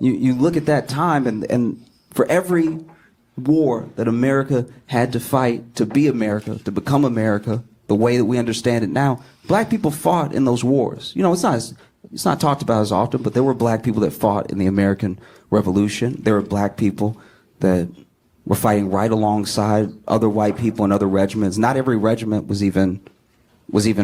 You look at that time, and for every war that America had to fight to be America, to become America, the way that we understand it now, black people fought in those wars. You know, it's not talked about as often, but there were black people that fought in the American Revolution. There were black people that were fighting right alongside other white people in other regiments. Not every regiment was even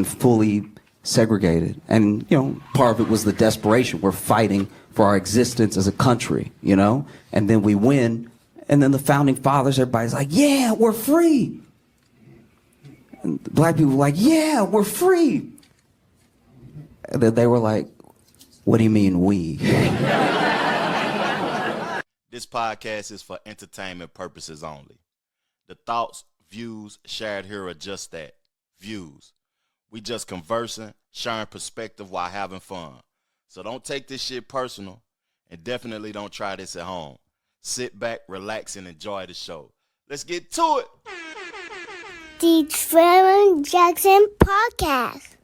fully segregated. And, you know, part of it was the desperation. We're fighting for our existence as a country, you know? And then we win, and then the founding fathers, everybody's like, yeah, we're free. And the black people were like, yeah, we're free. And then they were like, what do you mean we? This podcast is for entertainment purposes only. The thoughts, views shared here are just that, views. We just conversing, sharing perspective while having fun. So don't take this shit personal, and definitely don't try this at home. Sit back, relax, and enjoy the show. Let's get to it. The Trevor Jackson Podcast.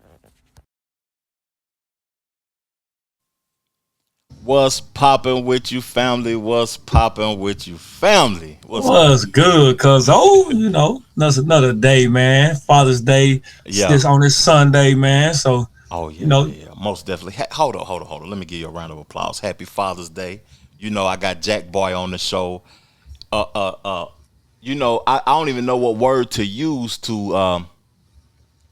What's poppin' with you, family? What's poppin' with you, family? What's good, cuz? Oh, you know, that's another day, man. Father's Day. Yeah. This on this Sunday, man. So, oh, yeah, you know, yeah, most definitely. Hold on. Let me give you a round of applause. Happy Father's Day. You know, I got Jack Boy on the show. You know, I don't even know what word to use to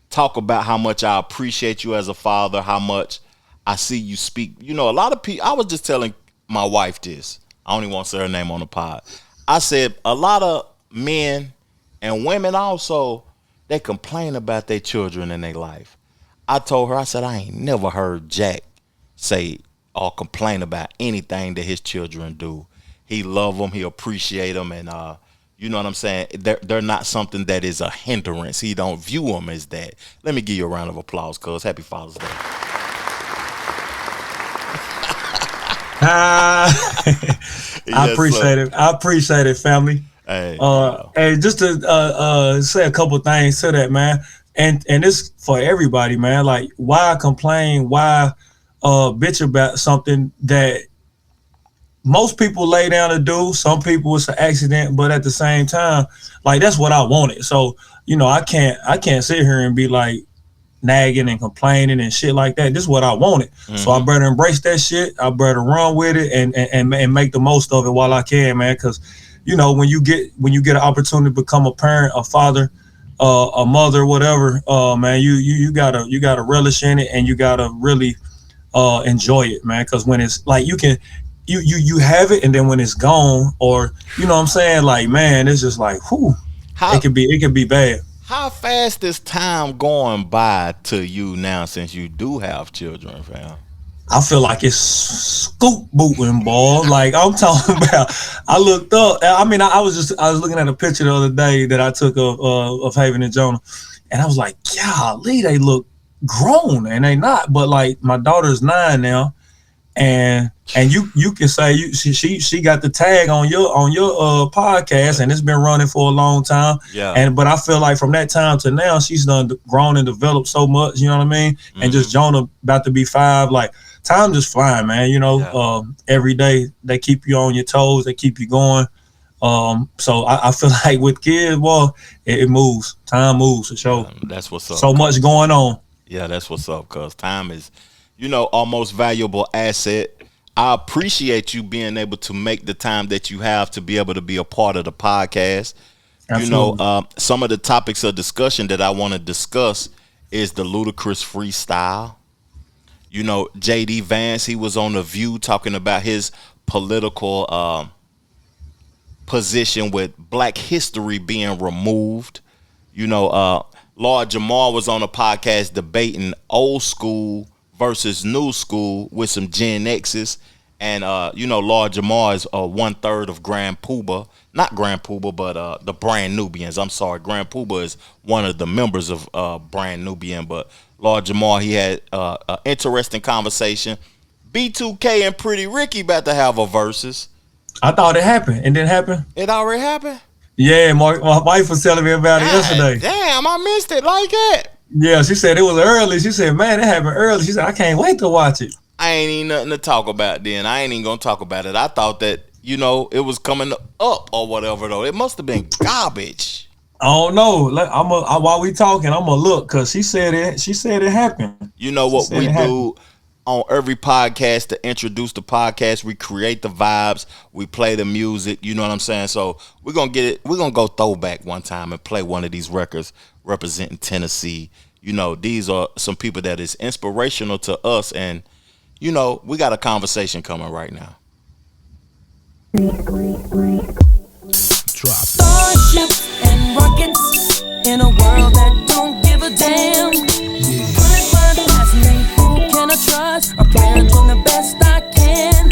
talk about how much I appreciate you as a father, how much I see you speak. You know, a lot of people, I was just telling my wife this. I don't even want to say her name on the pod. I said a lot of men and women also, they complain about their children in their life. I told her, I said, I ain't never heard Jack say or complain about anything that his children do. He love them, he appreciate them, and you know what I'm saying? They're not something that is a hindrance. He don't view them as that. Let me give you a round of applause, cuz. Happy Father's Day. I appreciate it. I appreciate it, family. Hey, hey, just to say a couple things to that, man. And it's for everybody, man. Like, why complain? Why bitch about something that most people lay down to do? Some people it's an accident, but at the same time, like, that's what I wanted. So, you know, I can't sit here and be like nagging and complaining and shit like that. This is what I wanted. Mm-hmm. So I better embrace that shit. I better run with it and make the most of it while I can, man. Because, you know, when you get an opportunity to become a parent, a father, a mother, whatever, man, you gotta relish in it, and you gotta really enjoy it, man. Because when it's like you have it, and then when it's gone, or you know what I'm saying, like, man, it's just like, whew, it could be bad. How fast is time going by to you now, since you do have children, fam? I feel like it's scoop booting, boy. Like, I'm talking about, I looked up. I mean, I was looking at a picture the other day that I took of Haven and Jonah, and I was like, golly, they look grown, and they not. But like, my daughter's 9 now, and you can say she got the tag on your podcast, and it's been running for a long time. Yeah. But I feel like from that time to now, she's done grown and developed so much. You know what I mean? Mm-hmm. And just Jonah about to be 5. Like, time just flying, man. You know, yeah. Every day they keep you on your toes, they keep you going. So I feel like with kids, well, it moves. Time moves for sure. That's what's up. So much going on. Yeah, that's what's up. Cause time is, you know, our most valuable asset. I appreciate you being able to make the time that you have to be able to be a part of the podcast. Absolutely. You know, some of the topics of discussion that I want to discuss is the Ludacris freestyle. You know, JD Vance, he was on The View talking about his political position with Black history being removed. You know, Lord Jamar was on a podcast debating old school versus new school with some Gen X's. And, you know, Lord Jamar is 1/3 of Grand Poobah. Not Grand Poobah, but the Brand Nubians. I'm sorry. Grand Poobah is one of the members of Brand Nubian. But Lord Jamar, he had an interesting conversation. B2K and Pretty Ricky about to have a versus. I thought it happened. It didn't happen. It already happened? Yeah, my wife was telling me about it yesterday. Damn, I missed it like that. Yeah, she said it was early. She said, man, it happened early. She said, I can't wait to watch it. I ain't even nothing to talk about then. I ain't even gonna talk about it. I thought that, you know, it was coming up or whatever though. It must have been garbage. I don't know. While we talking, I'm gonna look because she said it happened. You know what we do on every podcast to introduce the podcast? We create the vibes. We play the music. You know what I'm saying? So we're gonna get it. We're gonna go throwback one time and play one of these records representing Tennessee. You know, these are some people that is inspirational to us, and you know, we got a conversation coming right now. Starships and rockets in a world that don't give a damn. Running by past me, who can I trust? I'm playing doing the best I can.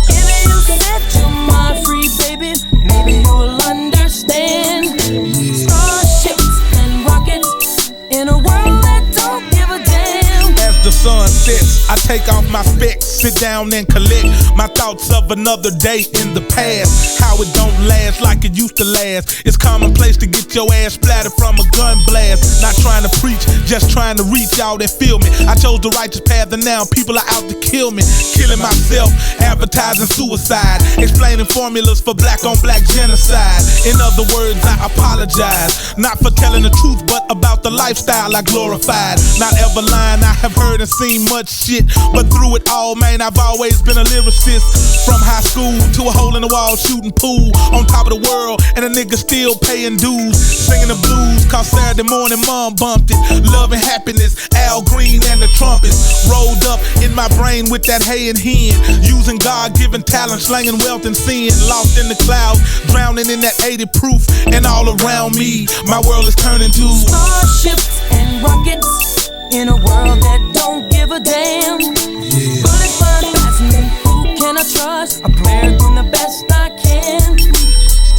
If you set your mind free, baby, maybe you'll understand. Starships and rockets in a world that don't give a damn. As the sun sets, I take off my specs, sit down and collect my thoughts of another day in the past. How it don't last like it used to last. It's commonplace to get your ass splattered from a gun blast. Not trying to preach, just trying to reach y'all that feel me. I chose the righteous path and now people are out to kill me. Killing myself, advertising suicide, explaining formulas for black on black genocide. In other words, I apologize, not for telling the truth, but about the lifestyle I glorified. Not ever lying, I have heard and seen much shit, but through it all, man, I've always been a lyricist. From high school to a hole in the wall shooting pool, on top of the world, and a nigga still paying dues. Singing the blues, cause Saturday morning mom bumped it. Love and happiness, Al Green and the trumpets. Rolled up in my brain with that hay and hen. Using God-given talent, slanging wealth and sin. Lost in the clouds, drowning in that 80 proof. And all around me, my world is turning to starships and rockets in a world that don't give a damn. Bullets flying past me, who can I trust? I'm playing doing the best I can.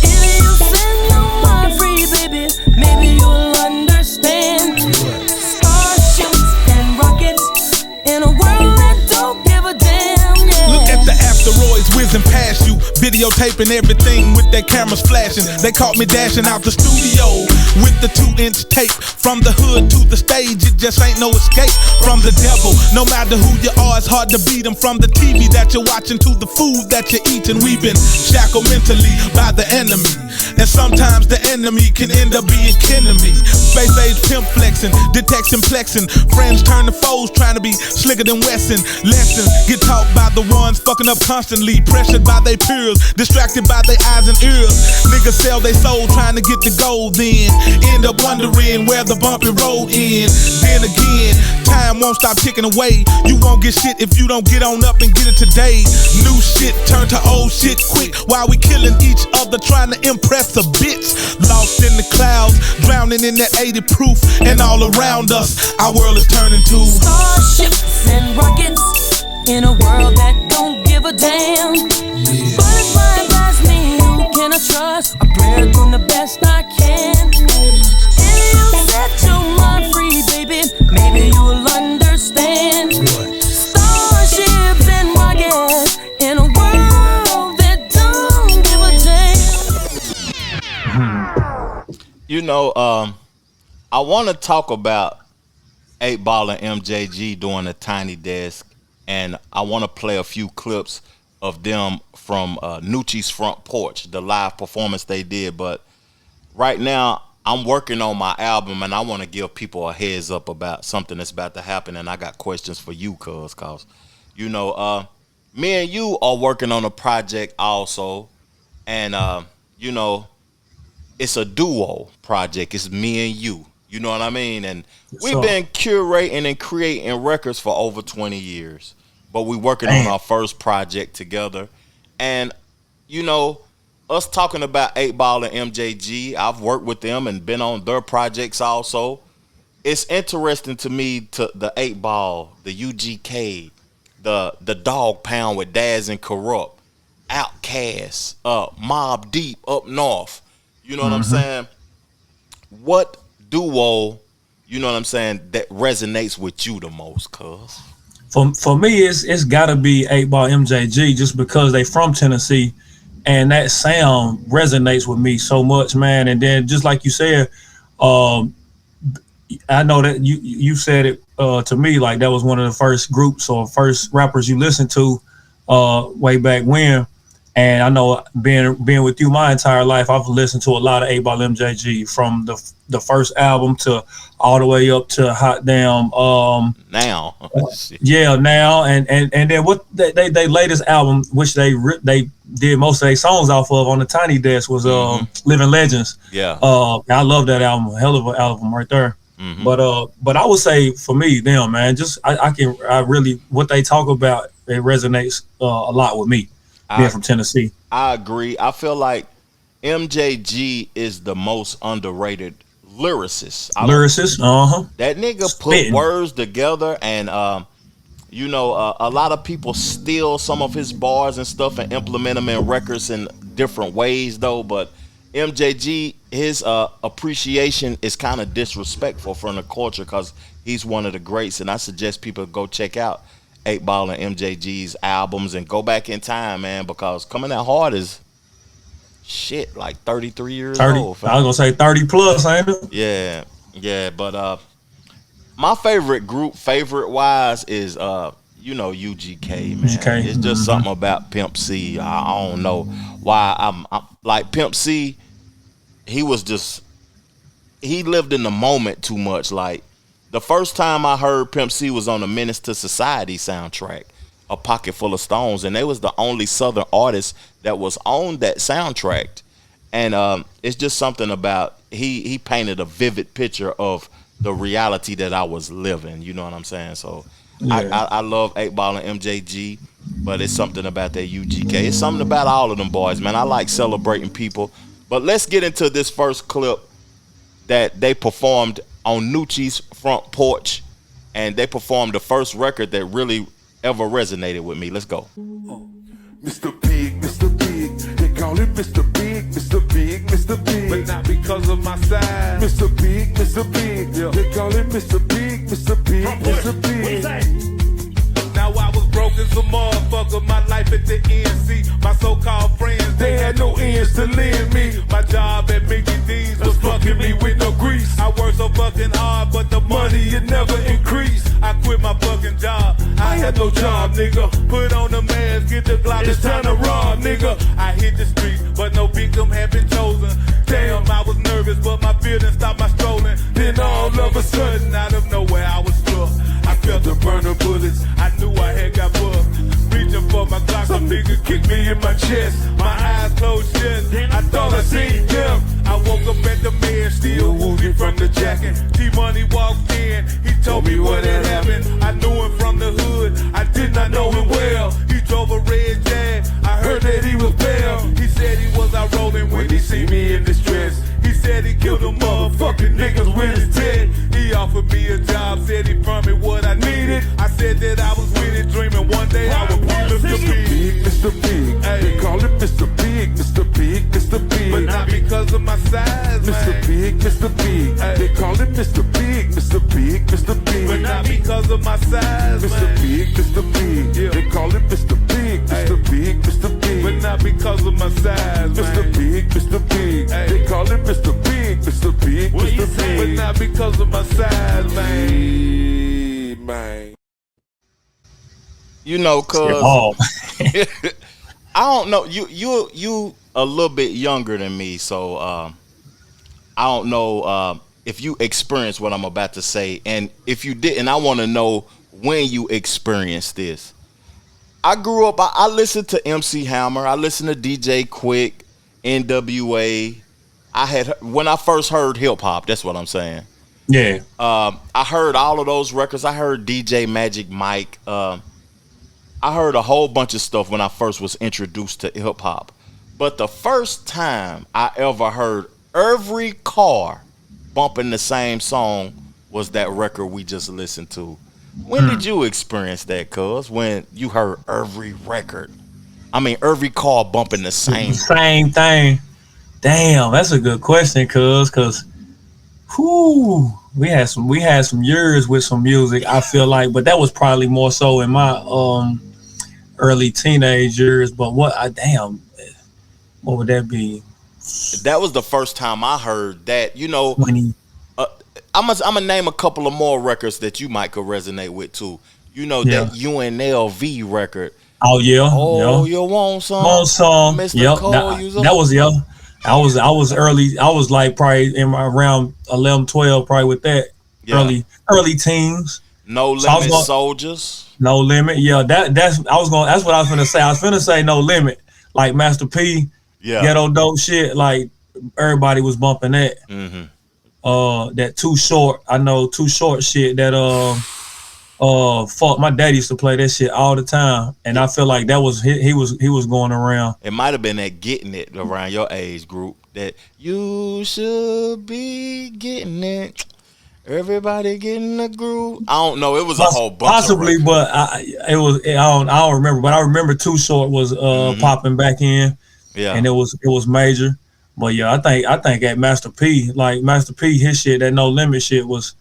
If you send your mind free, baby, maybe you'll understand. Starships and rockets in a world that don't give a damn. Yeah. Look at the asteroids whizzing past you, videotaping everything with their cameras flashing. They caught me dashing out the studio with the 2-inch tape. From the hood to the stage, it just ain't no escape from the devil. No matter who you are, it's hard to beat them. From the TV that you're watching to the food that you're eating, we've been shackled mentally by the enemy. And sometimes the enemy can end up being kin to me. Space age pimp flexing, detection plexing. Friends turn to foes, trying to be slicker than Wesson. Lessons get taught by the ones fucking up constantly. Pressured by their peers, distracted by their eyes and ears. Niggas sell their soul trying to get the gold, then end up wondering where the bumpy road ends. Then again, time won't stop ticking away. You won't get shit if you don't get on up and get it today. New shit turn to old shit quick while we killing each other trying to impress a bitch. Lost in the clouds, drowning in that 80 proof. And all around us, our world is turning to starships and rockets in a world that don't give a damn. Bullets flying past me, who can I trust? I'm playing doing the best I can. If you set your mind free, baby, maybe you'll understand. Starships and rockets in a world that don't give a damn. You know, I want to talk about 8Ball and MJG doing a Tiny Desk, and I want to play a few clips of them from Noochie's front porch, the live performance they did. But right now, I'm working on my album, and I want to give people a heads up about something that's about to happen, and I got questions for you, cuz you know, me and you are working on a project also, and you know, it's a duo project. It's me and you. You know what I mean? And we've been curating and creating records for over 20 years. But we working on our first project together. And, you know, us talking about 8Ball and MJG, I've worked with them and been on their projects also. It's interesting to me to the 8Ball, the UGK, the Dog Pound with Daz and Corrupt, Outkast, Mobb Deep up north. You know what I'm saying? What duo, you know what I'm saying, that resonates with you the most, cuz? For me, it's gotta be 8Ball MJG, just because they from Tennessee, and that sound resonates with me so much, man. And then just like you said, I know that you said it to me like that was one of the first groups or first rappers you listened to way back when. And I know being with you my entire life, I've listened to a lot of 8Ball MJG from the first album to all the way up to Hot Damn. Now, yeah, now and then what they latest album, which they did most of their songs off of on the Tiny Desk, was Living Legends. Yeah, I love that album, hell of an album right there. Mm-hmm. But I would say for me, them man, just I really what they talk about, it resonates a lot with me. Being from Tennessee. I agree. I feel like MJG is the most underrated lyricist. That nigga put words together, and a lot of people steal some of his bars and stuff and implement them in records in different ways, though. But MJG, his appreciation is kind of disrespectful from the culture because he's one of the greats, and I suggest people go check out 8Ball and MJG's albums and go back in time, man, because Coming Out Hard is shit, like 33 years old. I was gonna say 30 plus, ain't it? Yeah, but my favorite group, favorite wise, is UGK, man. UGK. It's just something about Pimp C. I don't know why I'm like Pimp C. He lived in the moment too much. Like, the first time I heard Pimp C was on the Menace to Society soundtrack, A Pocket Full of Stones, and they was the only Southern artist that was on that soundtrack. And it's just something about he painted a vivid picture of the reality that I was living. You know what I'm saying? So yeah. I love 8Ball and MJG, but it's something about that UGK. It's something about all of them boys, man. I like celebrating people. But let's get into this first clip that they performed on Noochie's front porch, and they performed the first record that really ever resonated with me. Let's go. Mr. Big, they call him Mr. Big, Mr. Big, Mr. Big, but not because of my size. Mr. Big, yeah. They call him Mr. Big, Mr. Big, Mr. Big. Now I was broke as a motherfucker, my life at the NC. My so-called friends, they had no ends to lend me. My job at Mickey D's was fucking me with no grease. I worked so fucking hard, but the money it never increased. I quit my fucking job, I had no job, nigga. Put on the mask, get the Glock, it's time to rob, nigga. I hit the streets, but no victim had been chosen. Damn, I was nervous, but my fear didn't stop my strolling. Then all of a sudden, out of nowhere, I was struck. I felt the burner bullets, I knew I had got bucked. Reaching for my Glock, some nigga kicked me in my chest. My eyes closed shut, I thought I seen him. I woke up at the man, still woozy from the jacket. T-Money walked in, he told me what had happened. I knew him from the hood, I did not know him well. He drove a red Jag, I heard that he was pale. He said he was out rolling when he see me in distress. He said he killed them motherfucking niggas with his dead. He offered me a job, said he promised what I needed. I said that I was with it, dreaming one day I would be Mr. Big. Mr. Big, they call him Mr. Big, Mr. Big, Mr. Big, but not because of my size, Mr. Man. Big, Mr. Big, they call him Mr. Big, Mr. Big, Mr. Big, but not because of my size, Mr. Man. Big, Mr. Big, yeah. They call him Mr. Big, Mr. Big, Mr. Big, but not because of my size, Mr. Man. Big, Mr. Big, they call him Mr. Big, Mr. Big, Mr. Big, but not because of my size, man. You know, cause I don't know, you a little bit younger than me, so I don't know if you experienced what I'm about to say, and if you didn't, I want to know when you experienced this. I grew up, I listened to MC Hammer, I listened to DJ Quick, NWA. When I first heard hip hop, that's what I'm saying. Yeah. I heard all of those records. I heard DJ Magic Mike. I heard a whole bunch of stuff when I first was introduced to hip hop. But the first time I ever heard every car bumping the same song was that record we just listened to. When did you experience that, cuz? When you heard every record? I mean, every car bumping the same thing. Damn, that's a good question, cuz we had some years with some music, I feel like, but that was probably more so in my early teenage years. But what would that be? That was the first time I heard that, you know. I'm gonna name a couple of more records that you might could resonate with too. You know that UNLV record. Oh yeah. Oh, yeah. you want some? Want some? Mr. Yep. Cole, That was I was early. I was like probably around 11, 12, probably with that. Yeah. Early teens. No Limit Soldiers. No Limit. Yeah, that's what I was gonna say. I was gonna say No Limit. Like Master P, Ghetto Dope shit. Like everybody was bumping that. Mm-hmm. That Too Short. I know Too Short shit. That fuck. My dad used to play that shit all the time, and I feel like that was he was going around. It might have been that Getting It around your age group. That you should be getting it. Everybody getting the groove. I don't know. It was a whole bunch. Possibly, but I don't remember. But I remember Too Short was popping back in. Yeah, and it was major. But yeah, I think at Master P, like Master P, his shit, that No Limit shit was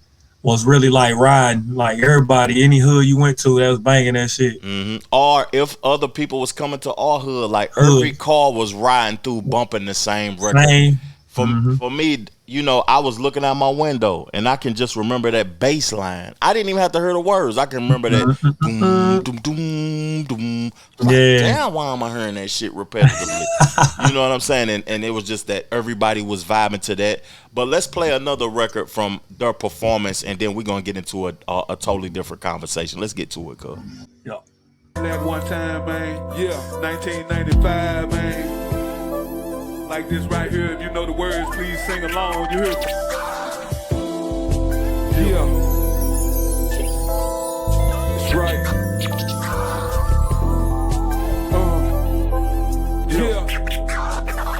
really like riding. Like everybody, any hood you went to, that was banging that shit. Mm-hmm. Or if other people was coming to our hood, like every car was riding through, bumping the same record. For me, you know, I was looking out my window and I can just remember that bass line. I didn't even have to hear the words. I can remember that doom, doom, doom, doom. Like, damn, why am I hearing that shit repetitively? You know what I'm saying? And it was just that everybody was vibing to that. But let's play another record from their performance, and then we're going to get into a totally different conversation. Let's get to it, cuz. Yeah. That one time, man. Yeah, 1995, man. Like this right here, if you know the words, please sing along. You hear it? Yeah. That's right.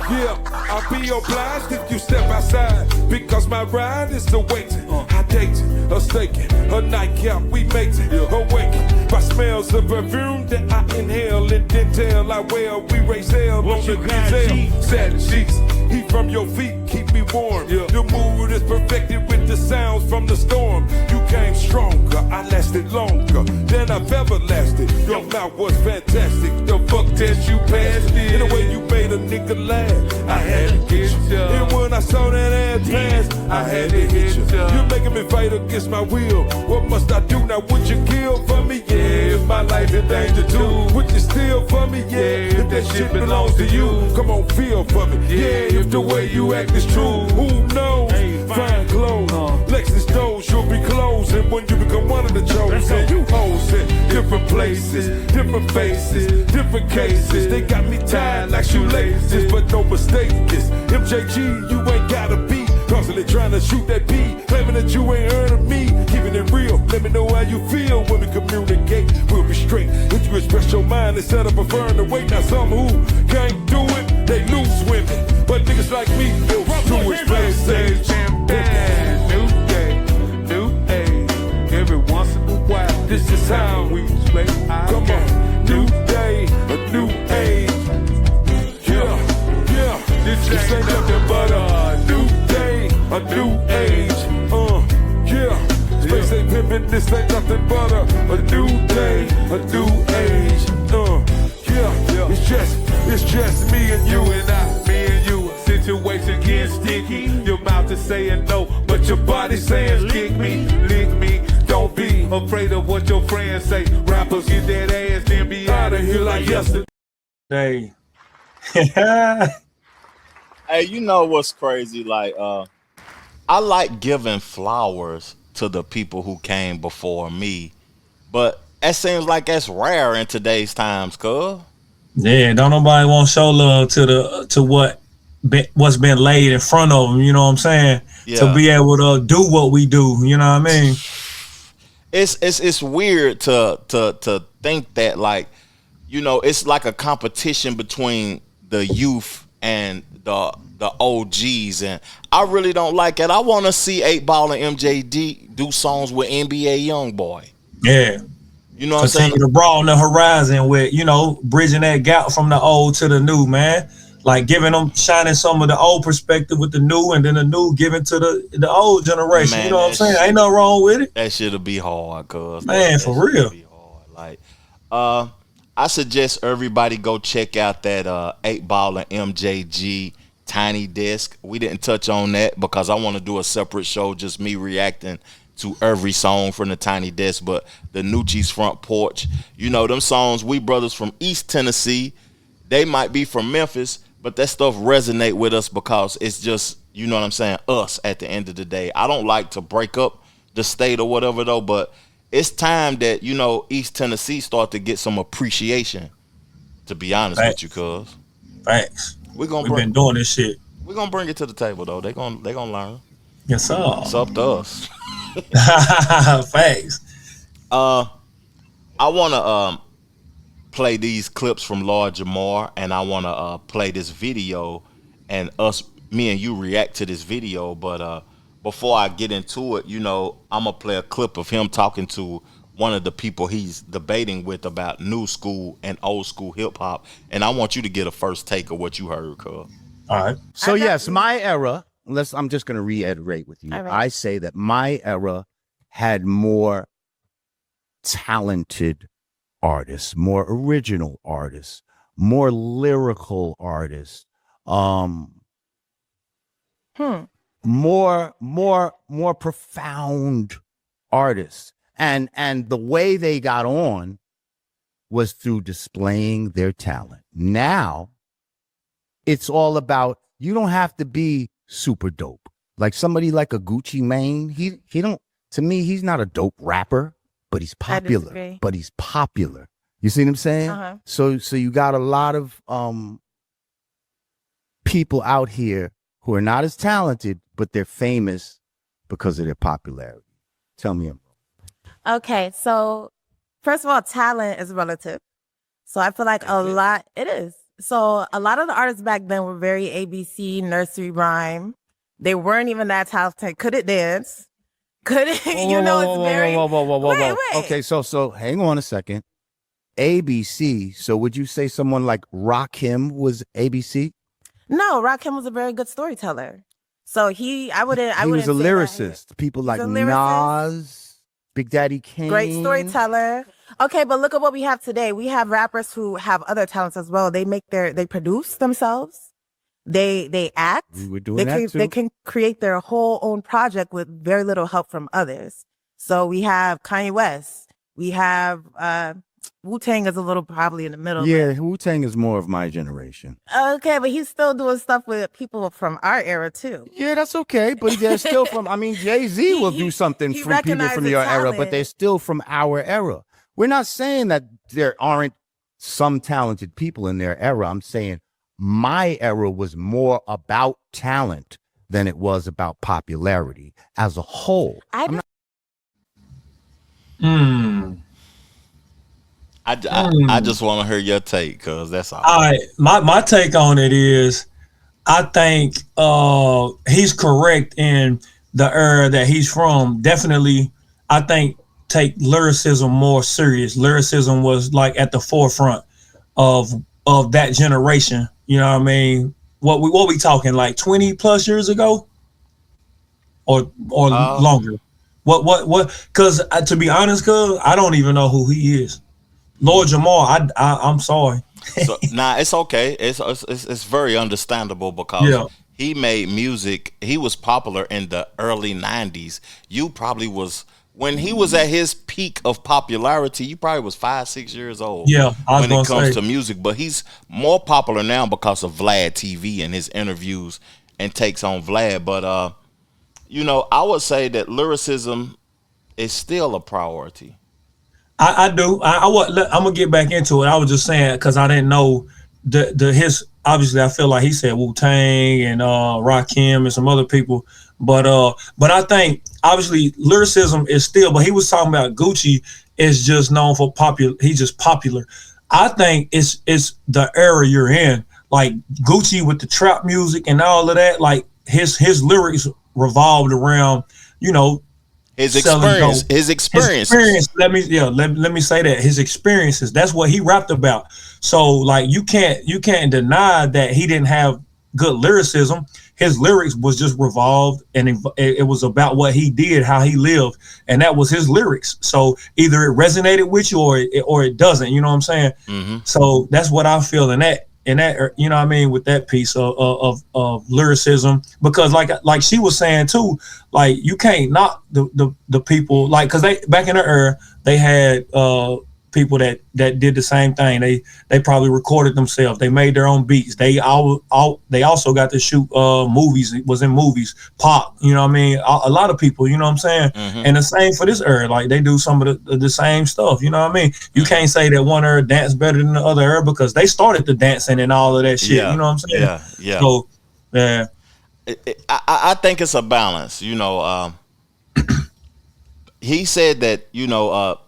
Yeah. I'll be obliged if you step outside, because my ride is awaiting. I date a staking, a nightcap, we make it. Awaken by smells of perfume that I inhale, and then tell I wear. We raise hell on the diesel. Satin sheets, heat from your feet, keep me warm. The mood is perfected with the sounds from the storm. You came stronger, I lasted longer than I've ever lasted. Your mouth was fantastic, the fuck test you passed it. In the way you made a nigga laugh, I had to get you. And when I saw that ass pass, I had to hit you. You're making me fight against my will. What must I do now? Would you kill for me? Yeah, if my life in danger too. Would you steal for me? Yeah, if that shit belongs to you. Come on, feel for me. Yeah, if the way you act is true. Who knows? Fine clothes, Lexus doors, you'll be closing when you become one of the chosen. You hoes in different places, different faces, different cases. They got me tied like shoelaces, but no mistake is MJG, you ain't gotta be constantly trying to shoot that beat, claiming that you ain't heard of me. Keeping it real, let me know how you feel when we communicate. We'll be straight if you express your mind instead of preferring to wait. Now some who can't do it, they lose women, but niggas like me do it. Play champagne, new day, new age. Every once in a while, this is how we play. Come on, new day, a new age. Yeah, this ain't nothing but a new day, a new age. Yeah, space ain't pimpin', this ain't nothing but a new day, a new age. Yeah, it's just me and you and I, me and you. Situation getting sticky. Your mouth is saying no, but your body saying lick me, lick me. Don't be afraid of what your friends say. Rappers get that ass, then be out of here like yesterday. Hey, you know what's crazy? Like, I like giving flowers to the people who came before me, but that seems like that's rare in today's times, cuz. Yeah, don't nobody want to show love to what's been laid in front of them. You know what I'm saying? Yeah. To be able to do what we do. You know what I mean? It's weird to think that, like, you know, it's like a competition between the youth and the OGs, and I really don't like it. I want to see 8Ball and MJG do songs with NBA Youngboy. Yeah. You know what I'm saying? Continue to broaden the horizon with, you know, bridging that gap from the old to the new, man. Like giving them, shining some of the old perspective with the new, and then the new giving to the old generation. Man, you know what I'm saying? Ain't nothing wrong with it. That shit'll be hard, cuz. Man, for real. Be hard. Like, I suggest everybody go check out that 8Ball and MJG Tiny Desk. We didn't touch on that because I want to do a separate show, just me reacting to every song from the Tiny Desk. But the Noochie's Front Porch, you know, them songs, we brothers from East Tennessee, they might be from Memphis, but that stuff resonate with us because it's just, you know what I'm saying, us at the end of the day. I don't like to break up the state or whatever though, but it's time that, you know, East Tennessee start to get some appreciation, to be honest with you, cuz. Facts. We've been doing this shit. We're gonna bring it to the table though. They gonna learn. Yes, sir. It's up to us. Facts. I wanna play these clips from Lord Jamar, and I wanna play this video, and me and you react to this video. But before I get into it, you know, I'm gonna play a clip of him talking to one of the people he's debating with about new school and old school hip hop, and I want you to get a first take of what you heard, cuz. All right. So yes, my era, I'm just going to reiterate with you. Right. I say that my era had more talented artists, more original artists, more lyrical artists, more profound artists. And the way they got on was through displaying their talent. Now it's all about, you don't have to be super dope. Like somebody like a Gucci Mane, he don't, to me, he's not a dope rapper, but he's popular. But he's popular. You see what I'm saying? Uh-huh. So you got a lot of people out here who are not as talented, but they're famous because of their popularity. Tell me. Okay, so first of all, talent is relative. So I feel like it is. So a lot of the artists back then were very ABC, nursery rhyme. They weren't even that talented. Couldn't dance. Couldn't, you know, it's very... Wait. Okay, so hang on a second. ABC, so would you say someone like Rakim was ABC? No, Rakim was a very good storyteller. So he was a lyricist. People like Nas, Big Daddy Kane. Great storyteller. Okay, but look at what we have today. We have rappers who have other talents as well. They produce themselves. They act. We were doing that too. They can create their whole own project with very little help from others. So we have Kanye West. We have Wu-Tang is a little probably in the middle. Yeah, Wu-Tang is more of my generation. Okay, but he's still doing stuff with people from our era too. Yeah, that's okay. But they're still from, I mean, Jay-Z will do something from people from your era, but they're still from our era. We're not saying that there aren't some talented people in their era. I'm saying my era was more about talent than it was about popularity as a whole. I just want to hear your take, cause that's all. All right, my take on it is, I think he's correct in the era that he's from. Definitely, I think take lyricism more serious. Lyricism was like at the forefront of that generation. You know what I mean? What we talking, like 20 plus years ago, or longer? What? Because to be honest, cuz I don't even know who he is. Lord Jamar, I'm sorry. So, it's okay. It's very understandable because he made music. He was popular in the early 90s. You probably was, when he was at his peak of popularity, you probably was 5-6 years old. Yeah, when it comes to music. But he's more popular now because of Vlad TV and his interviews and takes on Vlad. But you know, I would say that lyricism is still a priority. I do. I'm gonna get back into it. I was just saying because I didn't know his. Obviously, I feel like he said Wu-Tang and Rakim and some other people, but I think obviously lyricism is still. But he was talking about Gucci is just known for popular. He's just popular. I think it's the era you're in. Like Gucci with the trap music and all of that. Like his lyrics revolved around, you know. His experience. Let me say that his experiences. That's what he rapped about. So like you can't deny that he didn't have good lyricism. His lyrics was just revolved, and it was about what he did, how he lived, and that was his lyrics. So either it resonated with you or it doesn't. You know what I'm saying? Mm-hmm. So that's what I feel in that. you know what I mean, with that piece of lyricism, because like she was saying too, like you can't knock the people, like, because they back in the era they had people that did the same thing. They probably recorded themselves. They made their own beats. They also got to shoot movies. It was in movies. Pop, you know what I mean? A lot of people, you know what I'm saying? Mm-hmm. And the same for this era. Like they do some of the same stuff, you know what I mean? You can't say that one era dance better than the other era because they started the dancing and all of that shit. Yeah. You know what I'm saying? Yeah. So yeah. I think it's a balance, you know. He said that, you know,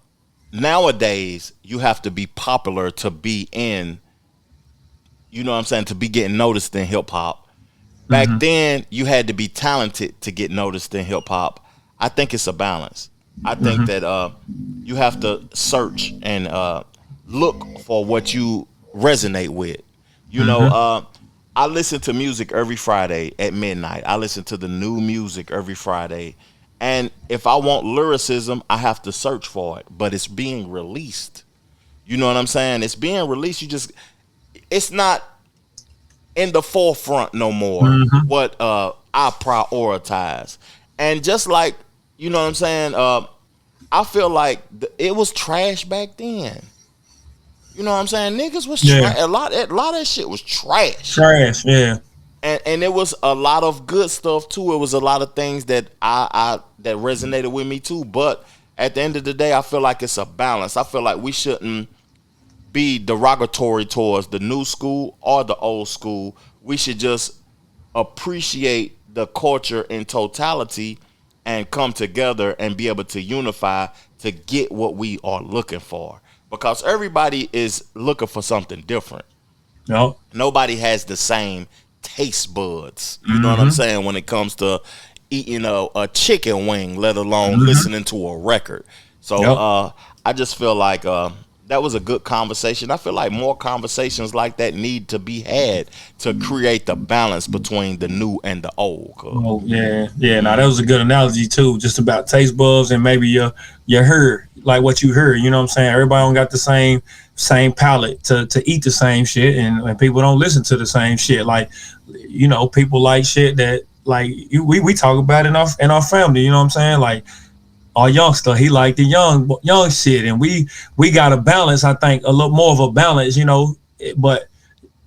nowadays you have to be popular to be in, you know what I'm saying, to be getting noticed in hip hop. Back then you had to be talented to get noticed in hip hop. I think it's a balance. I think that you have to search and look for what you resonate with. You know, I listen to music every Friday at midnight. I listen to the new music every Friday. And if I want lyricism, I have to search for it. But it's being released. You know what I'm saying? It's being released. It's not in the forefront no more what I prioritize. And just like, you know what I'm saying, I feel like it was trash back then. You know what I'm saying? Niggas was trash. A lot of that shit was trash. Trash, yeah. And it was a lot of good stuff too. It was a lot of things that I that resonated with me too. But at the end of the day, I feel like it's a balance. I feel like we shouldn't be derogatory towards the new school or the old school. We should just appreciate the culture in totality and come together and be able to unify to get what we are looking for. Because everybody is looking for something different. No. Nobody has the same taste buds. You know what I'm saying? When it comes to eating a chicken wing, let alone listening to a record. So I just feel like that was a good conversation. I feel like more conversations like that need to be had to create the balance between the new and the old. Oh yeah. Now that was a good analogy too, just about taste buds and maybe your heard, like what you heard. You know what I'm saying? Everybody don't got the same palate to eat the same shit, and people don't listen to the same shit. Like, you know, people like shit that like we talk about in our family. You know what I'm saying? Like, our youngster, he liked the young shit, and we got a balance. I think a little more of a balance, you know. But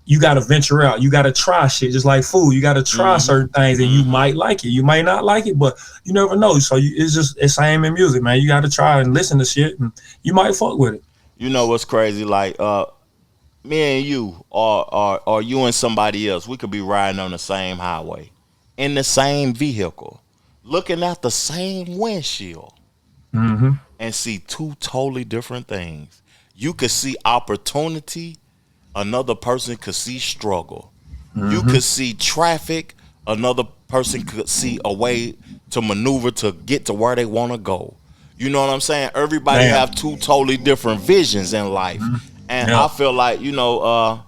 you got to venture out. You got to try shit, just like food. You got to try certain things, and you might like it. You might not like it, but you never know. So it's same in music, man. You got to try and listen to shit, and you might fuck with it. You know what's crazy? Like me and you, or you and somebody else, we could be riding on the same highway, in the same vehicle, looking at the same windshield. And see two totally different things. You could see opportunity, another person could see struggle. You could see traffic, another person could see a way to maneuver to get to where they want to go. You know what I'm saying? Everybody have two totally different visions in life. And I feel like, you know,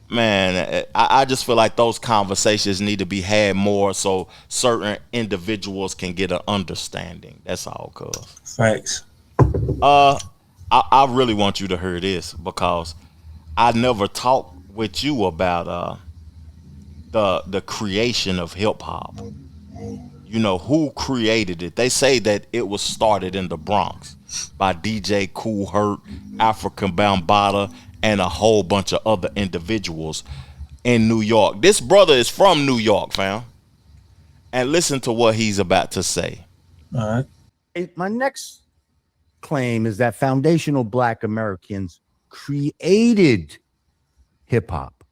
man, I just feel like those conversations need to be had more so certain individuals can get an understanding. That's all, cuz. Facts. I really want you to hear this because I never talked with you about the creation of hip hop. You know, who created it? They say that it was started in the Bronx by DJ Kool Herc, African Bambaataa, and a whole bunch of other individuals in New York. This brother is from New York, fam. And listen to what he's about to say. All right. My next claim is that foundational Black Americans created hip hop.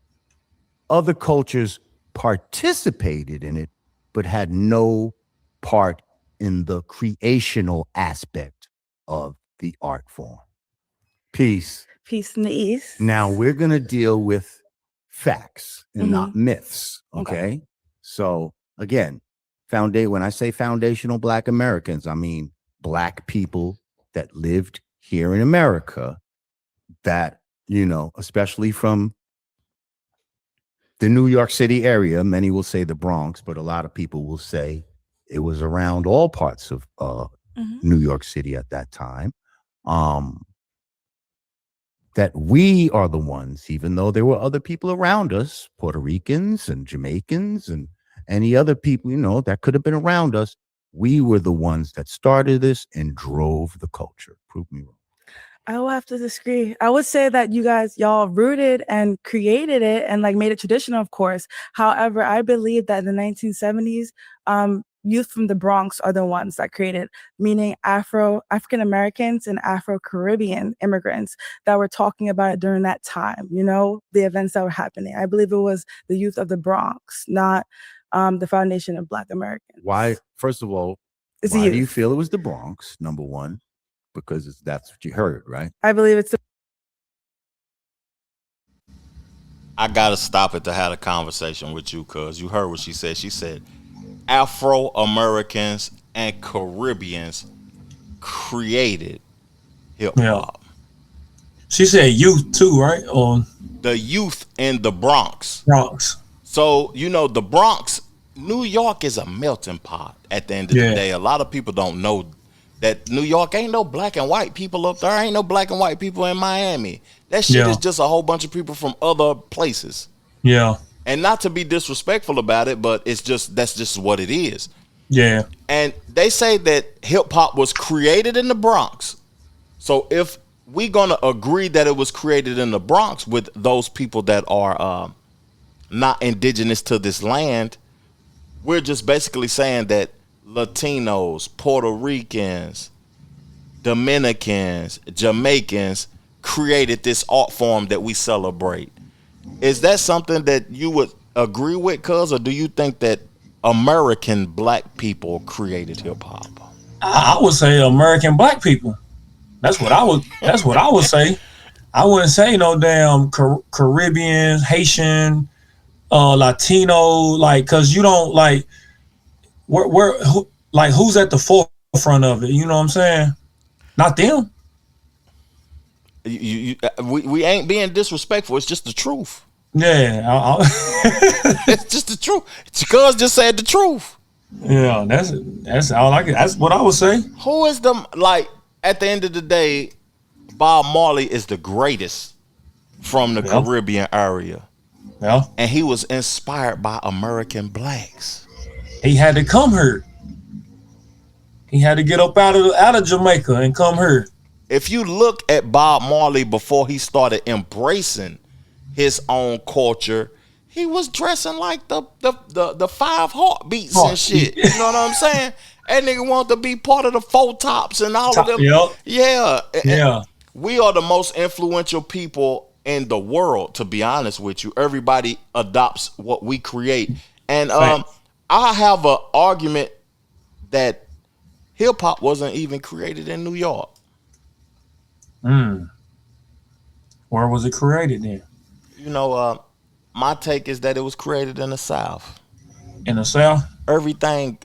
Other cultures participated in it, but had no part in the creational aspect of the art form. Peace. Peace in the East. Now we're going to deal with facts and not myths. Okay. So again, when I say foundational Black Americans, I mean Black people that lived here in America that, you know, especially from the New York City area. Many will say the Bronx, but a lot of people will say it was around all parts of New York City at that time. that we are the ones, even though there were other people around us, Puerto Ricans and Jamaicans and any other people, that could have been around us. We were the ones that started this and drove the culture. Prove me wrong. I will have to disagree. I would say that y'all rooted and created it and like made it traditional, of course. However, I believe that in the 1970s, youth from the Bronx are the ones that created, meaning African Americans and Afro-Caribbean immigrants that were talking about it during that time, the events that were happening. I believe it was the youth of the Bronx, not the foundation of Black Americans. Why? First of all, why do you feel it was the Bronx, number one? Because that's what you heard, right? I believe it's I gotta stop it to have a conversation with you, cuz you heard what she said. She said Afro-Americans and Caribbeans created hip hop. She said youth too, right? Or the youth in the Bronx. Bronx. So, the Bronx, New York is a melting pot at the end of the day. A lot of people don't know that New York ain't no black and white people up there. Ain't no black and white people in Miami. That shit is just a whole bunch of people from other places. Yeah. And not to be disrespectful about it, but that's just what it is. Yeah. And they say that hip hop was created in the Bronx. So if we gonna agree that it was created in the Bronx with those people that are not indigenous to this land, we're just basically saying that Latinos, Puerto Ricans, Dominicans, Jamaicans created this art form that we celebrate. Is that something that you would agree with, cuz, or do you think that American black people created hip hop? I would say American black people. That's what I would say. I wouldn't say no damn Caribbean, Haitian, Latino, cause you don't who's at the forefront of it? You know what I'm saying? Not them. We ain't being disrespectful. It's just the truth. Yeah, it's just the truth. Cuz just said the truth. Yeah, that's all I can. That's what I would say. Who is at the end of the day, Bob Marley is the greatest from the Caribbean area. Yeah, and he was inspired by American blacks. He had to come here. He had to get up out of Jamaica and come here. If you look at Bob Marley before he started embracing his own culture, he was dressing like the five heartbeats and shit. You know what I'm saying? That nigga wanted to be part of the Four Tops and all of them. Yep. Yeah. Yeah. We are the most influential people in the world, to be honest with you. Everybody adopts what we create. And I have an argument that hip hop wasn't even created in New York. Where was it created then? My take is that it was created in the South. In the South? Everything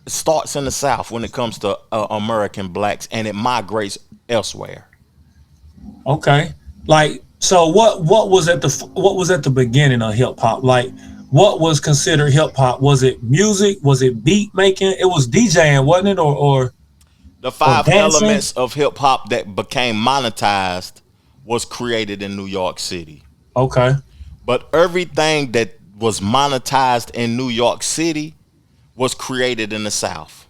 starts in the South when it comes to American blacks, and it migrates elsewhere. Okay. So what was at the beginning of hip hop? What was considered hip hop? Was it music? Was it beat making? It was DJing, wasn't it? Or the five elements of hip hop that became monetized was created in New York City. Okay. But everything that was monetized in New York City was created in the South.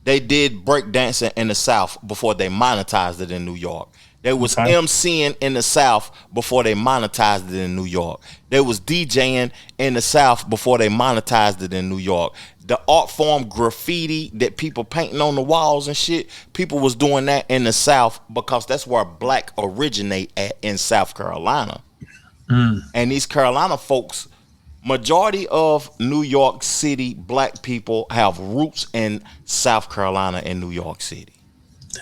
They did breakdancing in the South before they monetized it in New York. There was MCing in the South before they monetized it in New York. There was DJing in the South before they monetized it in New York. The art form graffiti that people painting on the walls and shit, people was doing that in the South because that's where black originate at in South Carolina. And these Carolina folks, majority of New York City black people have roots in South Carolina and New York City.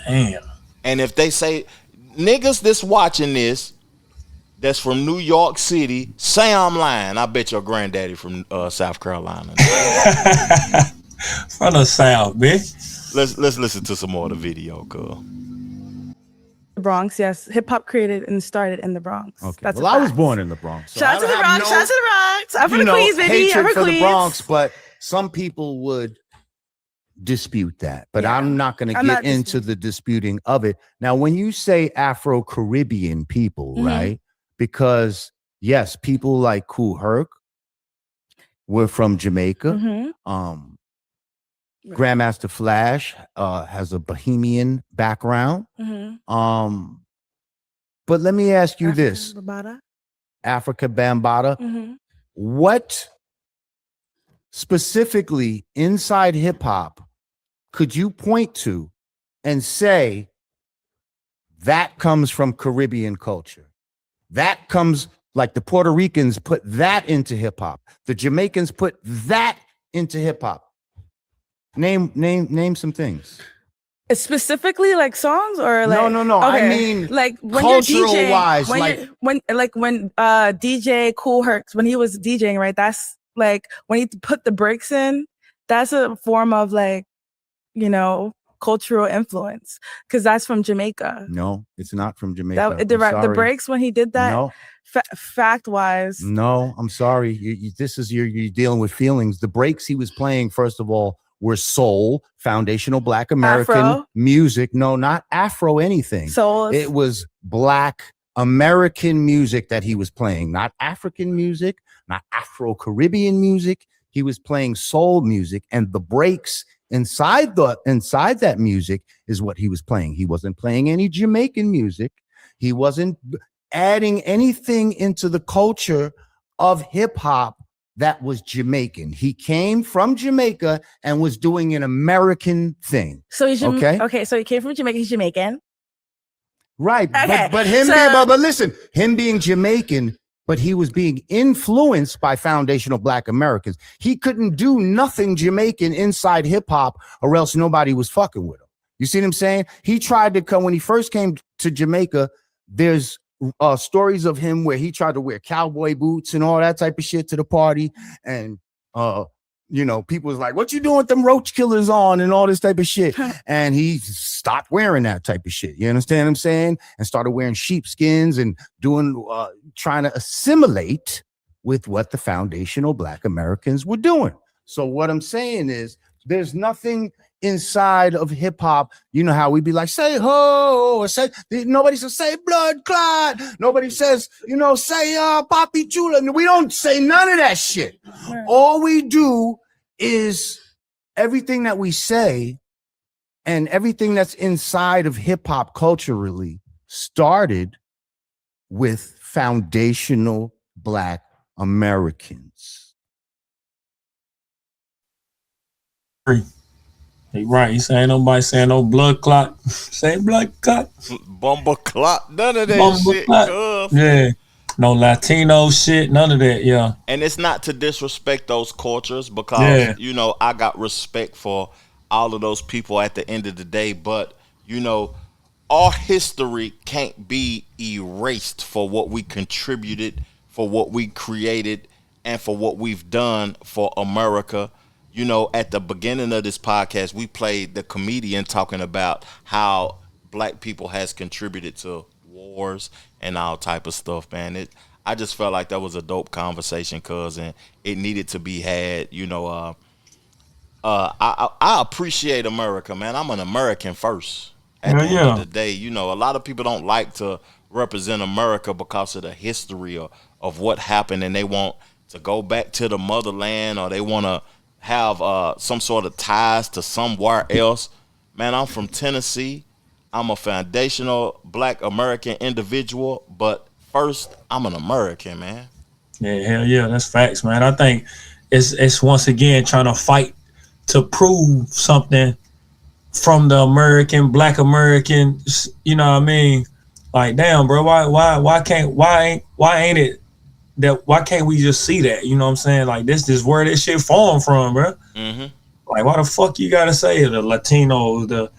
Damn. And if they say, niggas that's watching this, that's from New York City, say I'm lying. I bet your granddaddy from South Carolina. From the South, bitch. Let's listen to some more of the video, cuz. The Bronx, yes. Hip hop created and started in the Bronx. Okay. That's I was born in the Bronx. So shout out to the Bronx. Shout out to the Bronx. I'm from the Queens, baby. Hatred I'm from for Queens. the Bronx, but some people would dispute that, but Yeah. I'm not going to I'm get not into the disputing of it. Now, when you say Afro-Caribbean people, Mhm. right? Because yes, people like Kool Herc were from Jamaica. Mhm. Grandmaster Flash has a Bohemian background. Mhm. But let me ask you this, Bambaataa. Africa Bambaataa, Mhm. what specifically inside hip hop could you point to and say that comes from Caribbean culture? That comes, like the Puerto Ricans put that into hip hop. The Jamaicans put that into hip hop. Name some things. Specifically like songs or like No. I okay. mean, like when cultural you're DJing, wise, when like when DJ Kool Herc, when he was DJing, right? That's like when he put the breaks in, that's a form of like, you know, cultural influence because that's from Jamaica. no, it's not from Jamaica. That the breaks when he did that. No. Fact wise, No, I'm sorry. This is you're dealing with feelings. The breaks he was playing, first of all, were soul, foundational Black American Afro? music. No, not Afro anything. Soul. It was Black American music that he was playing, not African music, not Afro-Caribbean music. He was playing soul music, and the breaks inside that music is what he was playing. He wasn't playing any Jamaican music. He wasn't adding anything into the culture of hip hop that was Jamaican. He came from Jamaica and was doing an American thing. So he's okay. So he came from Jamaica. He's Jamaican. Right. Okay. But him but listen, him being Jamaican, but he was being influenced by foundational Black Americans. He couldn't do nothing Jamaican inside hip hop or else nobody was fucking with him. You see what I'm saying? He tried to come when he first came to Jamaica. There's stories of him where he tried to wear cowboy boots and all that type of shit to the party. And, people was like, what you doing with them roach killers on and all this type of shit? And he stopped wearing that type of shit. You understand what I'm saying? And started wearing sheepskins and trying to assimilate with what the foundational Black Americans were doing. So what I'm saying is there's nothing inside of hip hop. You know how we be like, say ho, or say, nobody says say blood clot. Nobody says, say Papi Chula. We don't say none of that shit. Right. All we do is everything that we say and everything that's inside of hip hop culturally started with foundational Black Americans. Right, he saying nobody saying no blood clot. Say blood clot. Bumble clot. None of that Bumble shit. Clot. Yeah. No Latino shit. None of that. Yeah. And it's not to disrespect those cultures because, I got respect for all of those people at the end of the day. But, our history can't be erased for what we contributed, for what we created, and for what we've done for America. At the beginning of this podcast, we played the comedian talking about how Black people has contributed to wars and all type of stuff, man. I just felt like that was a dope conversation, and it needed to be had. I appreciate America, man. I'm an American first. At the end of the day, a lot of people don't like to represent America because of the history of what happened, and they want to go back to the motherland, or they want to have some sort of ties to somewhere else. Man, I'm from Tennessee. I'm a foundational Black American individual, but first, I'm an American, man. Yeah, hell yeah, that's facts, man. I think it's once again trying to fight to prove something from the Black American, you know what I mean? Like, damn, bro, why ain't it that, why can't we just see that? You know what I'm saying? Like, this is where this shit formed from, bro. Mm-hmm. Like, why the fuck you gotta say the Latinos, the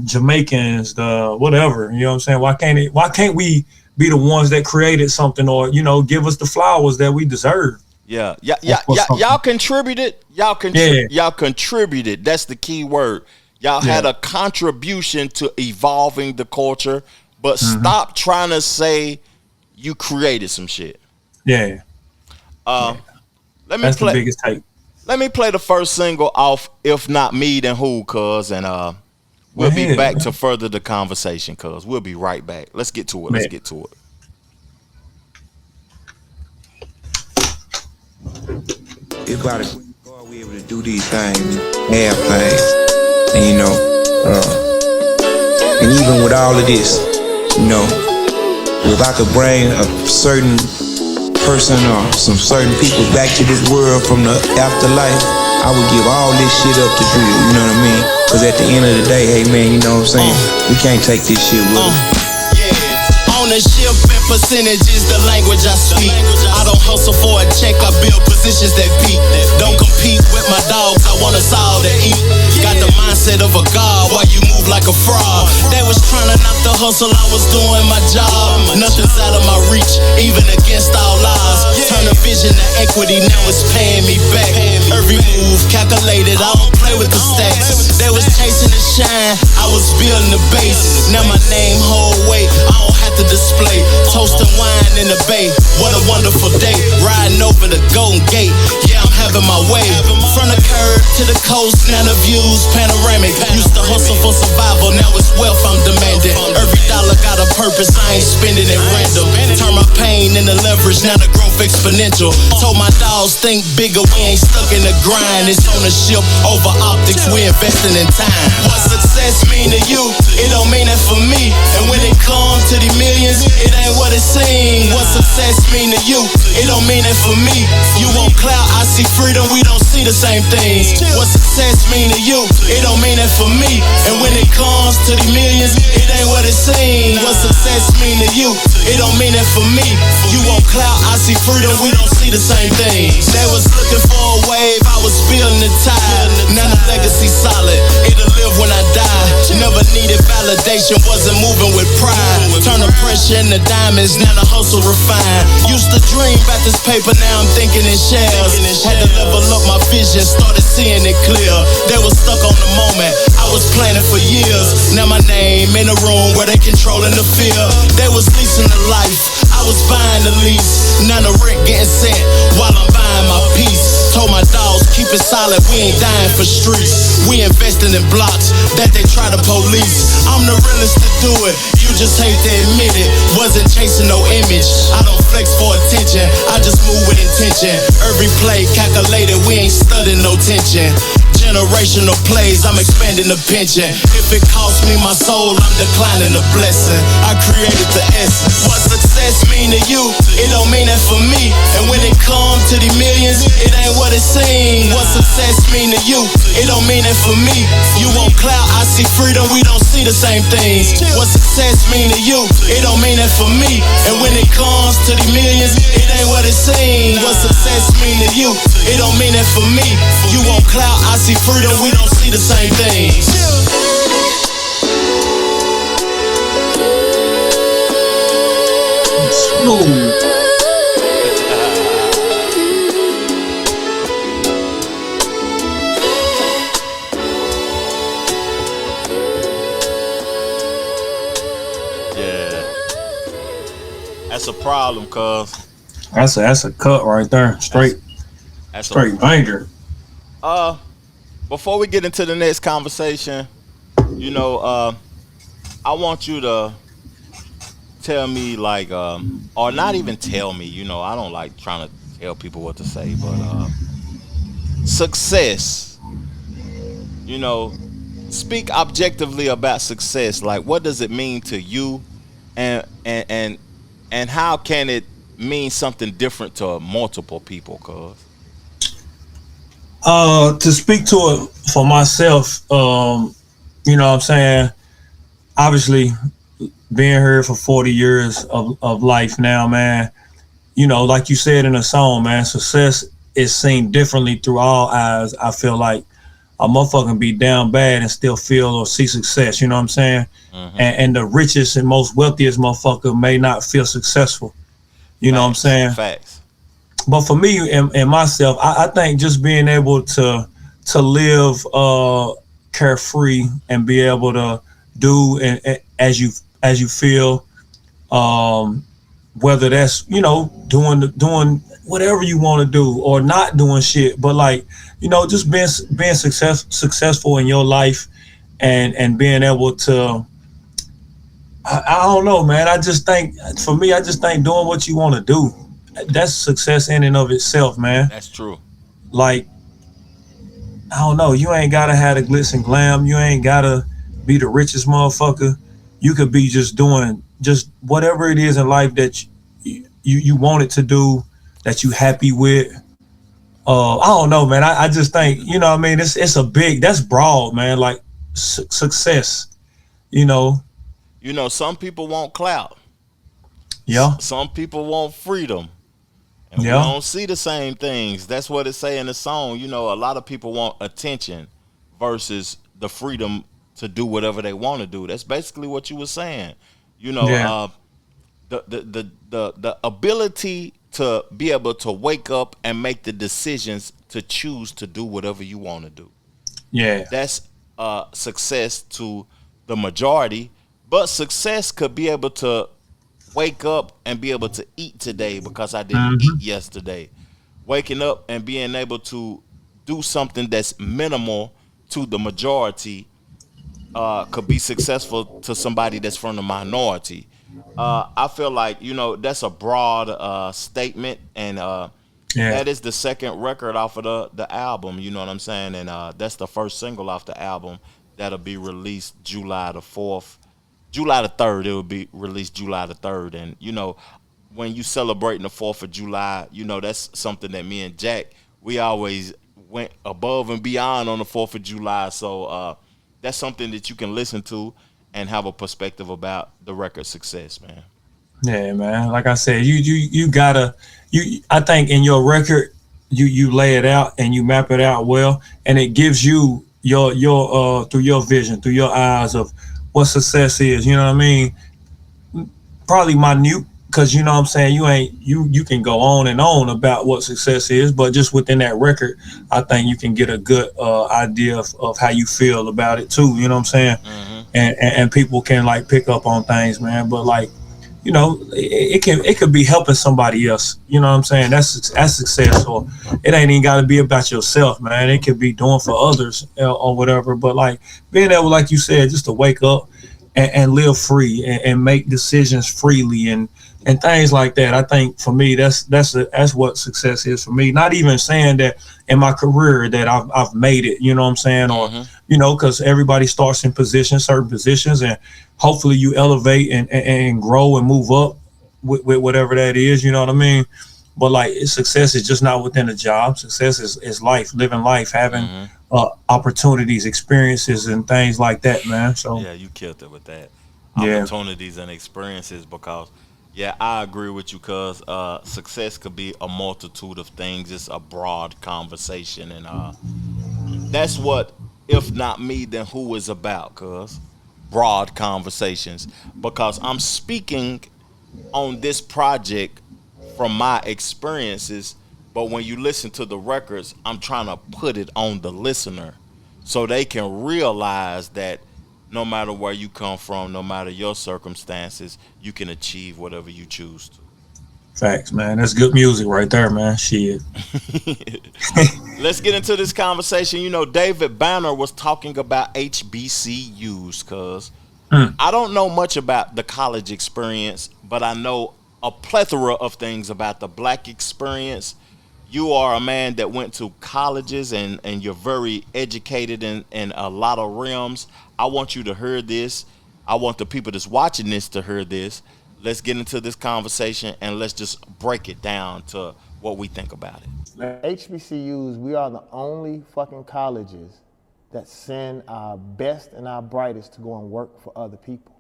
Jamaicans, the whatever, you know what I'm saying? Why can't we be the ones that created something, or, give us the flowers that we deserve? Yeah. Y'all contributed. Y'all contributed. That's the key word. Y'all had a contribution to evolving the culture, but stop trying to say you created some shit. Yeah. Let me That's play. the biggest take. Let me play the first single off. If not me, then who? Cuz, and we'll be back to further the conversation. Cuz we'll be right back. Let's get to it. Let's get to it. It's about it. God, we able to do these things, have things, and you know, and even with all of this, you know, if I could bring a certain person or some certain people back to this world from the afterlife, I would give all this shit up to do it, you know what I mean? Cause at the end of the day, hey man, you know what I'm saying? We can't take this shit with us. Ownership and percentage is the language I speak. I don't hustle for a check, I build positions that beat. Don't compete with my dogs, I want us all to eat. Got the mindset of a god while you move like a fraud. They was trying to knock the hustle, I was doing my job. Nothing's out of my reach, even against all odds. Turn a vision to equity, now it's paying me back. Every move calculated, I don't play with the stacks. They was chasing the shine, I was building the base. Now my name hold weight, I don't have to display. Toast and wine in the bay, what a wonderful day. Riding over the Golden Gate, yeah, I'm having my way. From the curb to the coast, now the view's panoramic. Used to hustle for survival, now it's wealth I'm demanding. Every dollar got a purpose, I ain't spending it random. Turn my pain into leverage, now the growth exponential. Told my dogs think bigger, we ain't stuck in the grind. It's ownership over optics, we investing in time. What success mean to you, it don't mean that for me. And when it comes to the millions, it ain't what it seems. What success mean to you, it don't mean that for me. You want clout, I see freedom, we don't see the same things. What success mean to you, it don't mean that for me. And when it comes to the millions, it ain't what it seems. What success mean to you, it don't mean that for me. You want clout, I see freedom, we don't see the same things. They was looking for a wave, I was building the tide. Now the legacy solid, it'll live when I die. Never needed validation, wasn't moving with pride. Turn the pressure into diamonds, now the hustle refined. Used to dream about this paper, now I'm thinking in shells. Had to level up my vision, started seeing it clear. They was stuck on the moment, I was planning for years. Now my name in a room where they controlling the fear. They was leasing the life, I was buying the lease. Now the rent getting sent while I'm buying my peace. Told my dogs keep it solid, we ain't dying for streets. We investing in blocks that they try to police. I'm the realest to do it, you just hate to admit it. Wasn't chasing no image, I don't flex for attention, I just move with intention. Every play calculated, we ain't studying no tension. Generational plays, I'm expanding the pension. If it costs me my soul, I'm declining the blessing. I created the essence. What success mean to you, it don't mean that for me. And when it comes to the millions, it ain't what it seems. What success mean to you, it don't mean that for me. You want clout, I see freedom, we don't see the same things. What success mean to you, it don't mean that for me. And when it comes to the millions, it ain't what it seems. What success mean to you, it don't mean that for me. You want clout, I see freedom, we don't see the same things. Smooth. Yeah, that's a problem, cuz. That's a cut right there, straight banger. Before we get into the next conversation, you know, I want you to tell me, like, or not even tell me, you know, I don't like trying to tell people what to say, but success, you know, speak objectively about success. Like, what does it mean to you, and how can it mean something different to multiple people, cuz? To speak to it for myself, you know what I'm saying? Obviously, being here for 40 years of life now, man, you know, like you said in the song, man, success is seen differently through all eyes. I feel like a motherfucker can be down bad and still feel or see success, you know what I'm saying? Mm-hmm. And the richest and most wealthiest motherfucker may not feel successful. You know what I'm saying? Facts. But for me and myself, I think just being able to live carefree and be able to do and as you feel, whether that's, you know, doing whatever you want to do or not doing shit, but like, you know, just being successful in your life and being able to, I don't know, man. I just think, for me, I just think doing what you want to do, that's success in and of itself, man. That's true. Like, I don't know, you ain't gotta have the glitz and glam. You ain't gotta be the richest motherfucker. You could be just doing just whatever it is in life that you wanted to do, that you happy with. I don't know, man. I just think, you know what I mean? It's a big, that's broad, man. Like success, you know. You know, some people want clout. Yeah. Some people want freedom. And Yeah. we don't see the same things. That's what it say in the song. You know, a lot of people want attention versus the freedom to do whatever they want to do. That's basically what you were saying. You know, Yeah. The ability to be able to wake up and make the decisions to choose to do whatever you want to do. Yeah. That's success to the majority, but success could be able to wake up and be able to eat today because I didn't eat yesterday. Waking up and being able to do something that's minimal to the majority could be successful to somebody that's from the minority. I feel like, you know, that's a broad statement, and that is the second record off of the album, you know what I'm saying? And that's the first single off the album that'll be released July the 4th. July the 3rd, it will be released July the 3rd. And, you know, when you celebrating the 4th of July, you know, that's something that me and Jack, we always went above and beyond on the 4th of July. So that's something that you can listen to and have a perspective about the record success, man. Yeah, man. Like I said, you gotta, I think in your record, you lay it out and you map it out well, and it gives you your through your vision, through your eyes of what success is. You know what I mean? Probably minute, because you know what I'm saying, you can go on and on about what success is, but just within that record, I think you can get a good idea of how you feel about it too. You know what I'm saying? And people can like pick up on things, man. But like, you know, it could be helping somebody else. You know what I'm saying? That's success. Or it ain't even got to be about yourself, man. It could be doing for others or whatever. But like being able, like you said, just to wake up and live free and make decisions freely and things like that. I think for me, that's what success is for me. Not even saying that in my career that I've made it, you know what I'm saying? Or, you know, because everybody starts in certain positions, and hopefully you elevate and grow and move up with whatever that is, you know what I mean? But like success is just not within a job. Success is life, living life, having opportunities, experiences, and things like that, man. So yeah, you killed it with that. Yeah. Opportunities and experiences, because yeah, I agree with you, cuz success could be a multitude of things. It's a broad conversation, and that's what, if not me, then who is about, cuz broad conversations, because I'm speaking on this project from my experiences, but when you listen to the records, I'm trying to put it on the listener so they can realize that no matter where you come from, no matter your circumstances, you can achieve whatever you choose to. facts, man. That's good music right there, man. Shit. Let's get into this conversation. You know, David Banner was talking about HBCUs, cuz I don't know much about the college experience, but I know a plethora of things about the black experience. You are a man that went to colleges, and you're very educated in a lot of realms. I want you to hear this. I want the people that's watching this to hear this. Let's get into this conversation and let's just break it down to what we think about it. HBCUs, we are the only fucking colleges that send our best and our brightest to go and work for other people.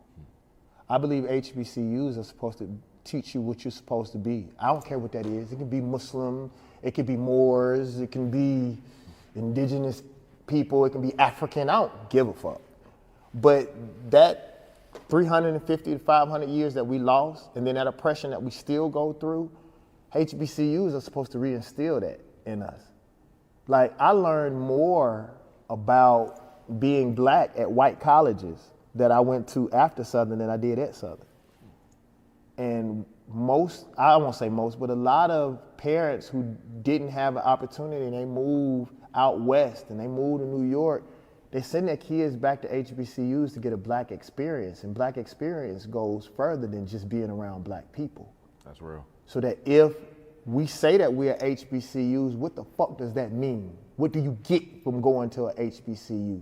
I believe HBCUs are supposed to teach you what you're supposed to be. I don't care what that is. It can be Muslim, it can be Moors, it can be indigenous people, it can be African. I don't give a fuck. But that 350 to 500 years that we lost, and then that oppression that we still go through, HBCUs are supposed to reinstill that in us. Like, I learned more about being black at white colleges that I went to after Southern than I did at Southern. And I won't say most, but a lot of parents who didn't have an opportunity and they moved out west and they moved to New York, they send their kids back to HBCUs to get a black experience. And black experience goes further than just being around black people. That's real. So that if we say that we're HBCUs, what the fuck does that mean? What do you get from going to a HBCU?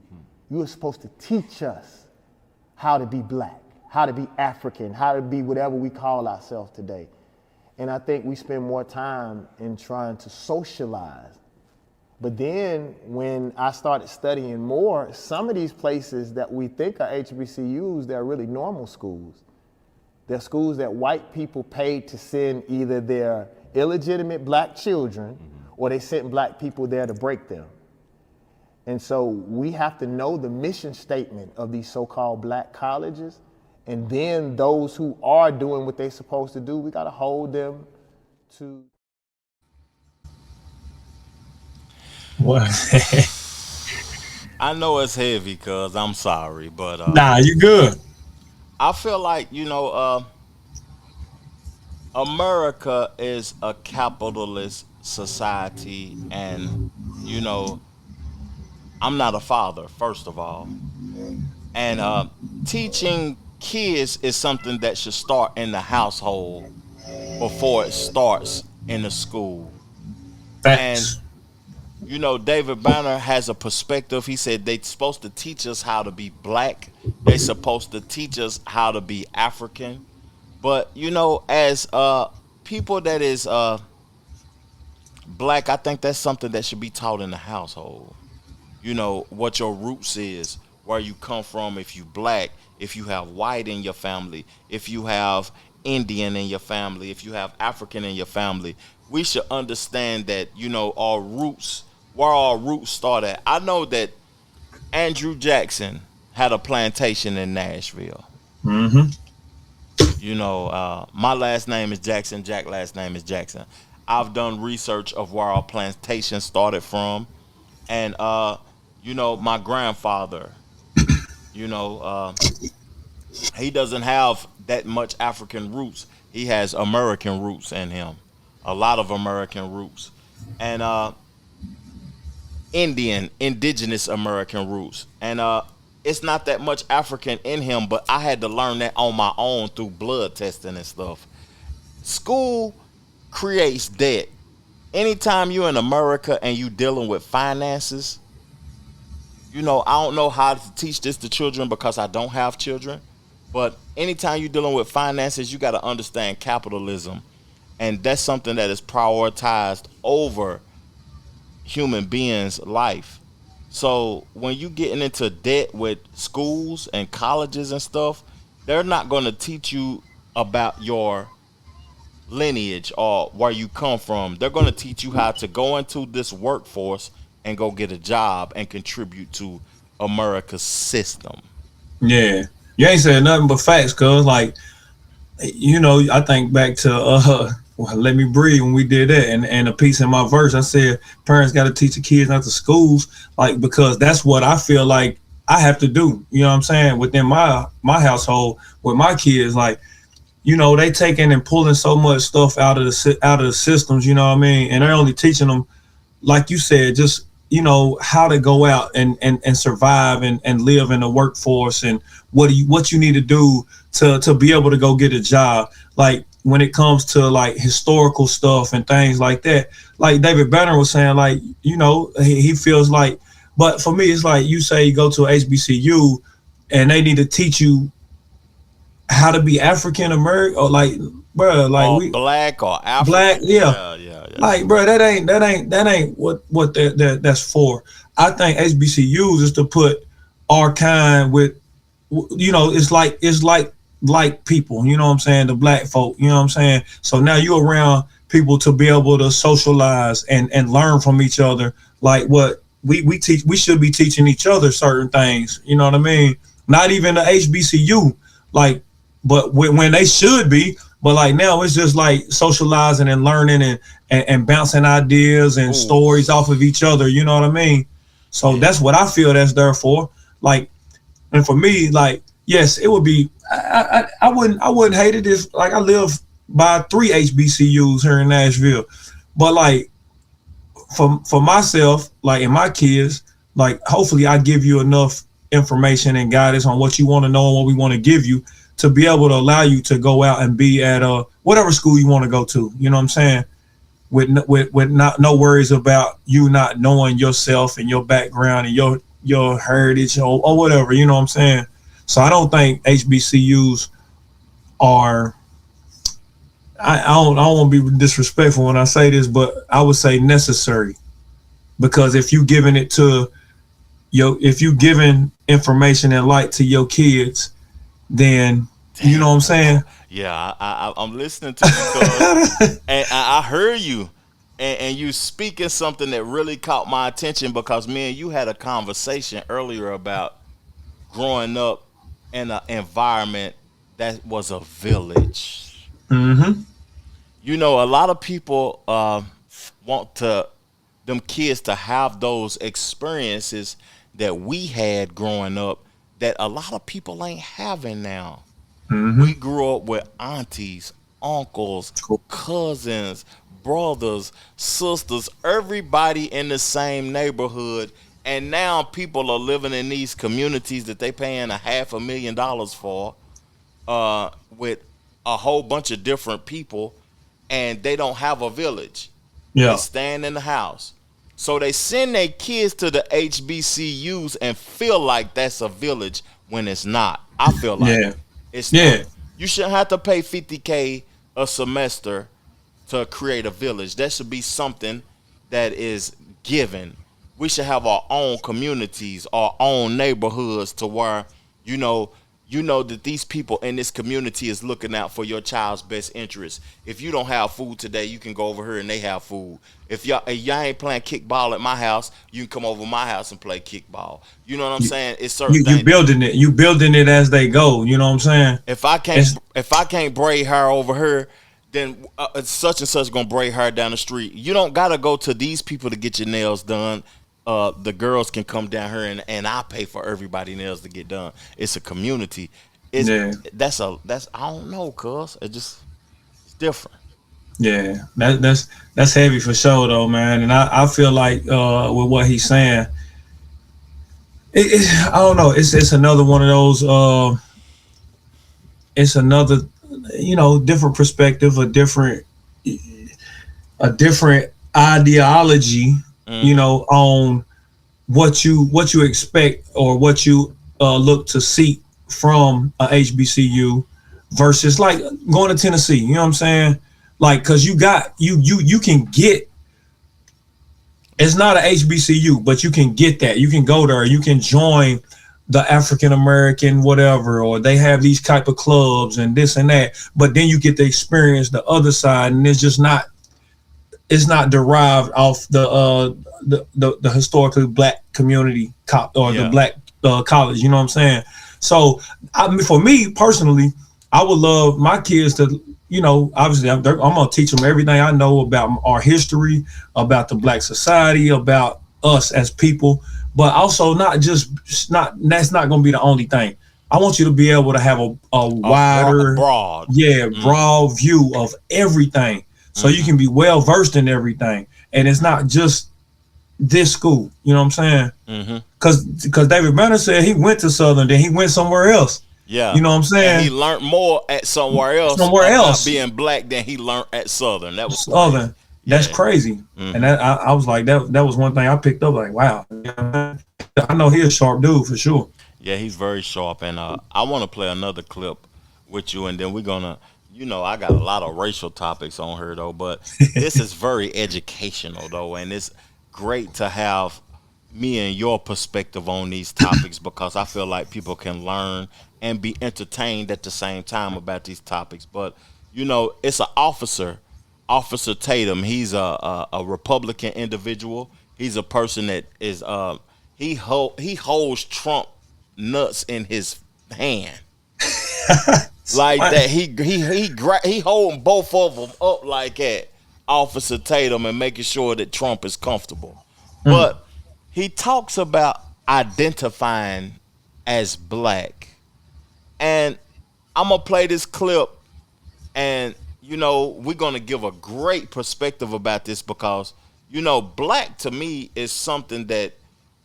You are supposed to teach us how to be black, how to be African, how to be whatever we call ourselves today. And I think we spend more time in trying to socialize. But then when I started studying more, some of these places that we think are HBCUs, they're really normal schools. They're schools that white people paid to send either their illegitimate black children or they sent black people there to break them. And so we have to know the mission statement of these so-called black colleges. And then those who are doing what they're supposed to do, we got to hold them to. What? I know it's heavy, cuz I'm sorry, but nah, you good. I feel like, America is a capitalist society, and I'm not a father, first of all. And teaching kids is something that should start in the household before it starts in the school. Facts. And David Banner has a perspective. He said they're supposed to teach us how to be black. They're supposed to teach us how to be African. But, as people that is black, I think that's something that should be taught in the household. What your roots is, where you come from, if you black, if you have white in your family, if you have Indian in your family, if you have African in your family. We should understand that, our roots, where our roots start at. I know that Andrew Jackson had a plantation in Nashville. Mm-hmm. My last name is Jackson. Jack's last name is Jackson. I've done research of where our plantation started from. And, my grandfather, he doesn't have that much African roots. He has American roots in him. A lot of American roots. And indigenous American roots. And it's not that much African in him, but I had to learn that on my own through blood testing and stuff. School creates debt. Anytime you're in America and you dealing with finances, I don't know how to teach this to children because I don't have children, but anytime you're dealing with finances, you got to understand capitalism. And that's something that is prioritized over human beings' life. So when you getting into debt with schools and colleges and stuff, they're not going to teach you about your lineage or where you come from. They're going to teach you how to go into this workforce and go get a job and contribute to America's system. Yeah. You ain't said nothing but facts, cuz I think back to Let Me Breathe when we did that, and a piece in my verse I said parents got to teach the kids not to schools, because that's what I feel like I have to do. You know what I'm saying? Within my household with my kids, they taking and pulling so much stuff out of the systems. You know what I mean? And they're only teaching them, like you said, just how to go out and survive and live in the workforce, and what you need to do to be able to go get a job. When it comes to historical stuff and things like that, like David Banner was saying, he feels like, but for me, it's like you say you go to a HBCU and they need to teach you how to be African American, or black or African. Black, yeah. That ain't what that's for. I think HBCUs is to put our kind with, it's like people, you know what I'm saying, the black folk, you know what I'm saying. So now you're around people to be able to socialize and learn from each other, like what we teach. We should be teaching each other certain things, you know what I mean. Not even the HBCU, but when they should be. But now it's just socializing and learning and bouncing ideas and stories off of each other, you know what I mean. So that's what I feel that's there for. And for me, yes, it would be. I wouldn't hate it if like I live by 3 HBCUs here in Nashville, but like for myself, like and my kids, like hopefully I give you enough information and guidance on what you want to know and what we want to give you to be able to allow you to go out and be at whatever school you want to go to. You know what I'm saying? With not no worries about you not knowing yourself and your background and your heritage or whatever. You know what I'm saying? So I don't think HBCUs are. I don't want to be disrespectful when I say this, but I would say necessary, because if you giving it to if you giving information and light to your kids, then you know what I'm saying. Yeah, I'm listening to you, cuz, and I heard you, and you speaking something that really caught my attention, because me and you had a conversation earlier about growing up in an environment that was a village. Mm-hmm. You know, a lot of people want them kids to have those experiences that we had growing up that a lot of people ain't having now. Mm-hmm. We grew up with aunties, uncles, cousins, brothers, sisters, everybody in the same neighborhood. And now people are living in these communities that they paying $500,000 for, with a whole bunch of different people, and they don't have a village. Yeah. They stand in the house. So they send their kids to the HBCUs and feel like that's a village when it's not. I feel like it's not. You shouldn't have to pay $50K a semester to create a village. That should be something that is given. We should have our own communities, our own neighborhoods, to where you know that these people in this community is looking out for your child's best interest. If you don't have food today, you can go over here and they have food. If y'all ain't playing kickball at my house, you can come over to my house and play kickball. You know what I'm saying? It's certain things. You building it as they go. You know what I'm saying? If I can't braid hair over here, then such and such gonna braid hair down the street. You don't gotta go to these people to get your nails done. The girls can come down here and I pay for everybody nails to get done. It's a community. That's I don't know, cuz it's different. Yeah, that's heavy for sure though, man. And I feel like with what he's saying, I don't know. It's another one of those. It's another, different perspective, a different ideology. On what you expect or what you look to seek from a HBCU versus like going to Tennessee. You know what I'm saying? Like, cause you can get, it's not a HBCU, but you can get that. You can go there. You can join the African American whatever, or they have these type of clubs and this and that. But then you get to experience the other side, and it's just not. It's not derived off the historically black community the black college. You know what I'm saying? So for me personally, I would love my kids to, obviously I'm going to teach them everything I know about our history, about the black society, about us as people, but also that's not going to be the only thing. I want you to be able to have a wider, broad view of everything. So you can be well versed in everything, and it's not just this school. You know what I'm saying? Because David Banner said he went to Southern, then he went somewhere else. Yeah, you know what I'm saying? And he learned more at somewhere else being black than he learned at Southern. That was Southern. Crazy. That's crazy. And that I was like that was one thing I picked up. Like, wow, I know he's a sharp dude for sure. Yeah, he's very sharp, and I want to play another clip with you, and then we're gonna. I got a lot of racial topics on here, though, but this is very educational, though, and it's great to have me and your perspective on these topics because I feel like people can learn and be entertained at the same time about these topics. But, it's an officer, Officer Tatum. He's a Republican individual. He's a person that is he holds Trump nuts in his hand. Like that, he holding both of them up like that, Officer Tatum, and making sure that Trump is comfortable. But he talks about identifying as black And I'm gonna play this clip, and we're gonna give a great perspective about this because black to me is something that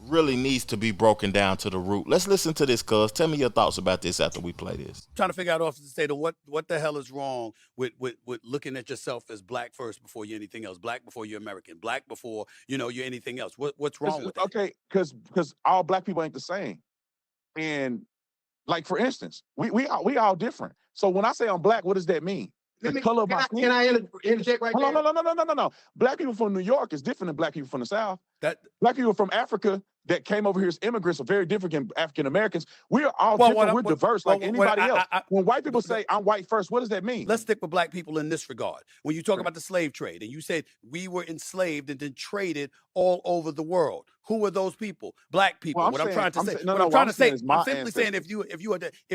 really needs to be broken down to the root. Let's listen to this, cuz. Tell me your thoughts about this after we play this. Trying to figure out, Officer Stater, what the hell is wrong with looking at yourself as black first before you're anything else, black before you're American, black before you're anything else. What's wrong with that? Okay, because all black people ain't the same, and like for instance, we all different. So when I say I'm black, what does that mean? The color of my skin. Can I interject right there? No. Black people from New York is different than black people from the South. Black people from Africa that came over here as immigrants are very different than African Americans. We're all different. We're diverse like anybody else. When white people say I'm white first, what does that mean? Let's stick with black people in this regard. When you talk about the slave trade, and you said we were enslaved and then traded all over the world. Who were those people? Black people. Well, I'm simply saying if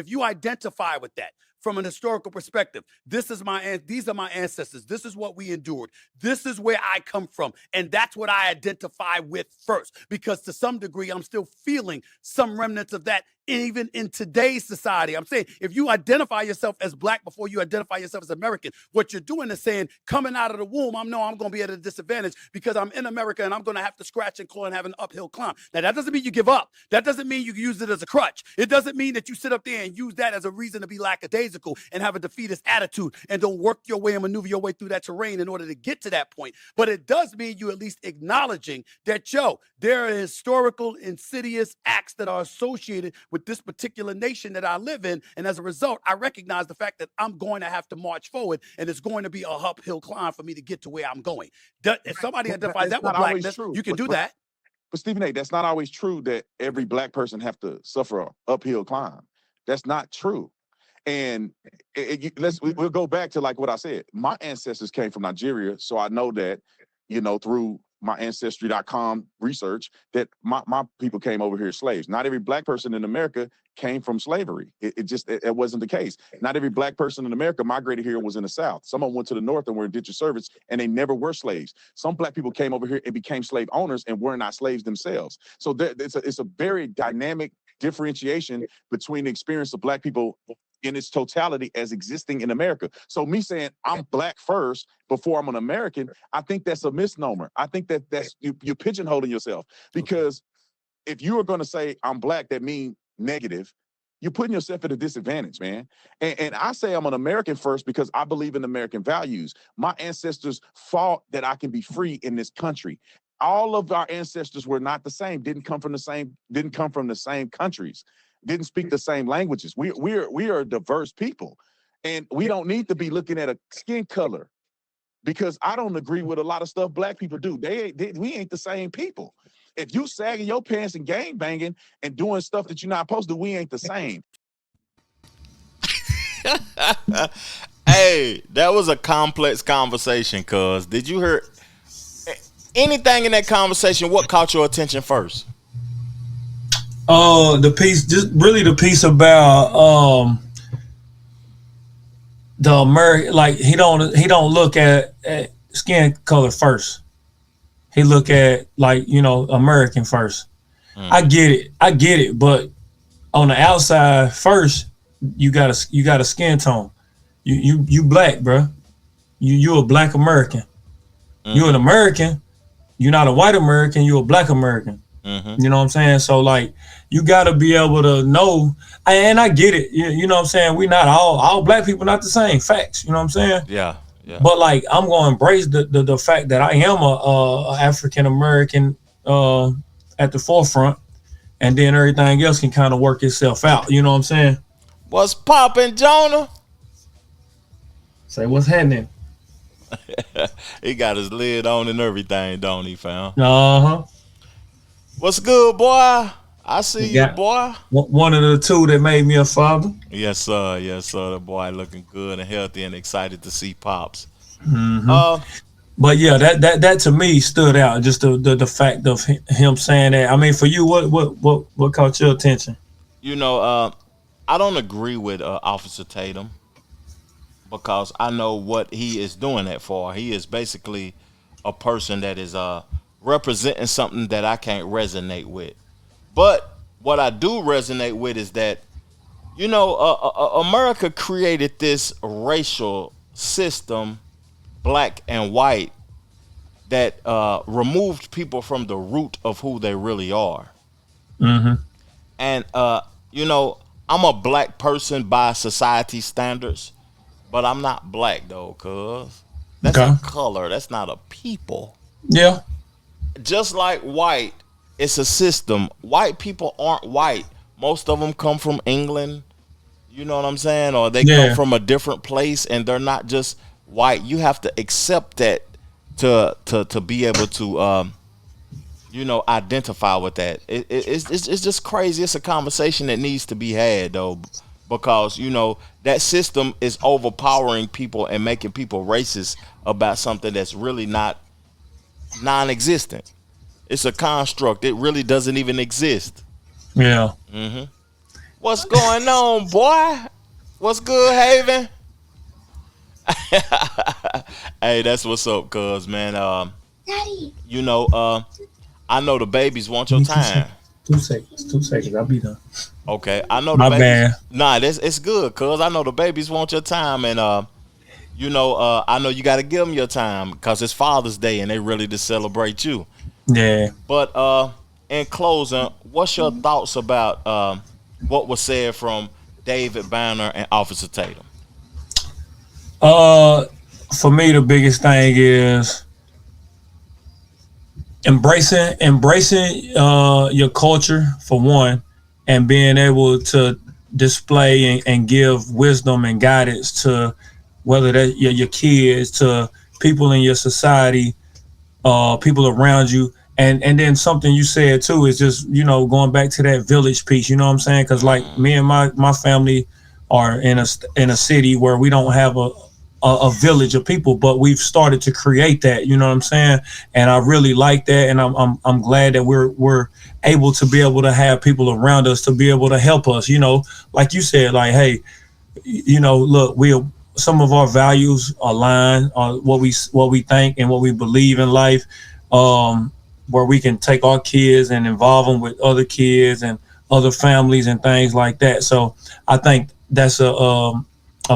you identify with that from an historical perspective, these are my ancestors. This is what we endured. This is where I come from. And that's what I identify with first. Because to some degree, I'm still feeling some remnants of that even in today's society. I'm saying if you identify yourself as black before you identify yourself as American, what you're doing is saying, coming out of the womb, I'm going to be at a disadvantage because I'm in America and I'm going to have to scratch and claw and have an uphill climb. Now, that doesn't mean you give up. That doesn't mean you use it as a crutch. It doesn't mean that you sit up there and use that as a reason to be lackadaisical and have a defeatist attitude and don't work your way and maneuver your way through that terrain in order to get to that point. But it does mean you at least acknowledging that, there are historical, insidious acts that are associated with this particular nation that I live in. And as a result, I recognize the fact that I'm going to have to march forward and it's going to be a uphill climb for me to get to where I'm going. If somebody identifies that with blackness, you can do that. But Stephen A., that's not always true that every black person have to suffer an uphill climb. That's not true. And we'll go back to like what I said. My ancestors came from Nigeria, so I know that, through my ancestry.com research that my people came over here as slaves. Not every black person in America came from slavery. It wasn't the case. Not every black person in America migrated here and was in the South. Some of them went to the North and were in indentured service and they never were slaves. Some black people came over here and became slave owners and were not slaves themselves. So it's a very dynamic differentiation between the experience of black people in its totality as existing in America. So me saying I'm black first before I'm an American, I think that's a misnomer. I think that's you're pigeonholing yourself, because if you are going to say I'm black, that means negative. You're putting yourself at a disadvantage, man. And I say I'm an American first because I believe in American values. My ancestors fought that I can be free in this country. All of our ancestors were not the same, didn't come from the same countries, didn't speak the same languages. We are a diverse people. And we don't need to be looking at a skin color, because I don't agree with a lot of stuff black people do. We ain't the same people. If you sagging your pants and gang banging and doing stuff that you're not supposed to, we ain't the same. Hey, that was a complex conversation, cuz. Did you hear anything in that conversation? What caught your attention first? The piece about the American, like he don't look at skin color first. He look at American first. I get it, but on the outside first, you got a skin tone. You black, bro. You a black American. You're an American. You're not a white American. You're a black American. You know what I'm saying? So you got to be able to know. And I get it. You know what I'm saying? We not all black people not the same. Facts. You know what I'm saying? Yeah. But I'm going to embrace the fact that I am a African American at the forefront, and then everything else can kind of work itself out. You know what I'm saying? What's poppin', Jonah? Say what's happening. He got his lid on and everything, don't he, fam? What's good, boy? I see you, boy. One of the two that made me a father. Yes, sir. Yes, sir. The boy looking good and healthy and excited to see Pops. But yeah, that to me stood out. Just the fact of him saying that. I mean, for you, what caught your attention? I don't agree with Officer Tatum, because I know what he is doing that for. He is basically a person that is representing something that I can't resonate with. But what I do resonate with is that, America created this racial system, black and white, that removed people from the root of who they really are. Mm-hmm. And I'm a black person by society standards, but I'm not black though, cuz that's Okay. a color. That's not a people. Yeah. Just like white, it's a system. White people aren't white. Most of them come from England. You know what I'm saying? Or they come from a different place, and they're not just white. You have to accept that to be able to identify with that. It's just crazy. It's a conversation that needs to be had though, because that system is overpowering people and making people racist about something that's really not non-existent. It's a construct. It really doesn't even exist. Yeah. Mm-hmm. What's going on, boy? What's good, Haven? Hey, that's what's up, cuz, man. Daddy. I know the babies want your time. 2 seconds. I'll be done. Okay, I know the My babies. bad. Nah, it's good, cuz I know the babies want your time, and I know you got to give them your time because it's Father's Day and they really to celebrate you. Yeah. But in closing, what's your thoughts about what was said from David Banner and Officer Tatum? For me, the biggest thing is embracing your culture for one, and being able to display and give wisdom and guidance to whether that your kids, to people in your society, people around you. And then something you said too is just, going back to that village piece, you know what I'm saying? Because like me and my family are in a city where we don't have a village of people, but we've started to create that, you know what I'm saying? And I really like that, and I'm glad that we're able to have people around us to be able to help us, like you said, like, hey, look, some of our values align on what we think and what we believe in life, where we can take our kids and involve them with other kids and other families and things like that. So I think that's a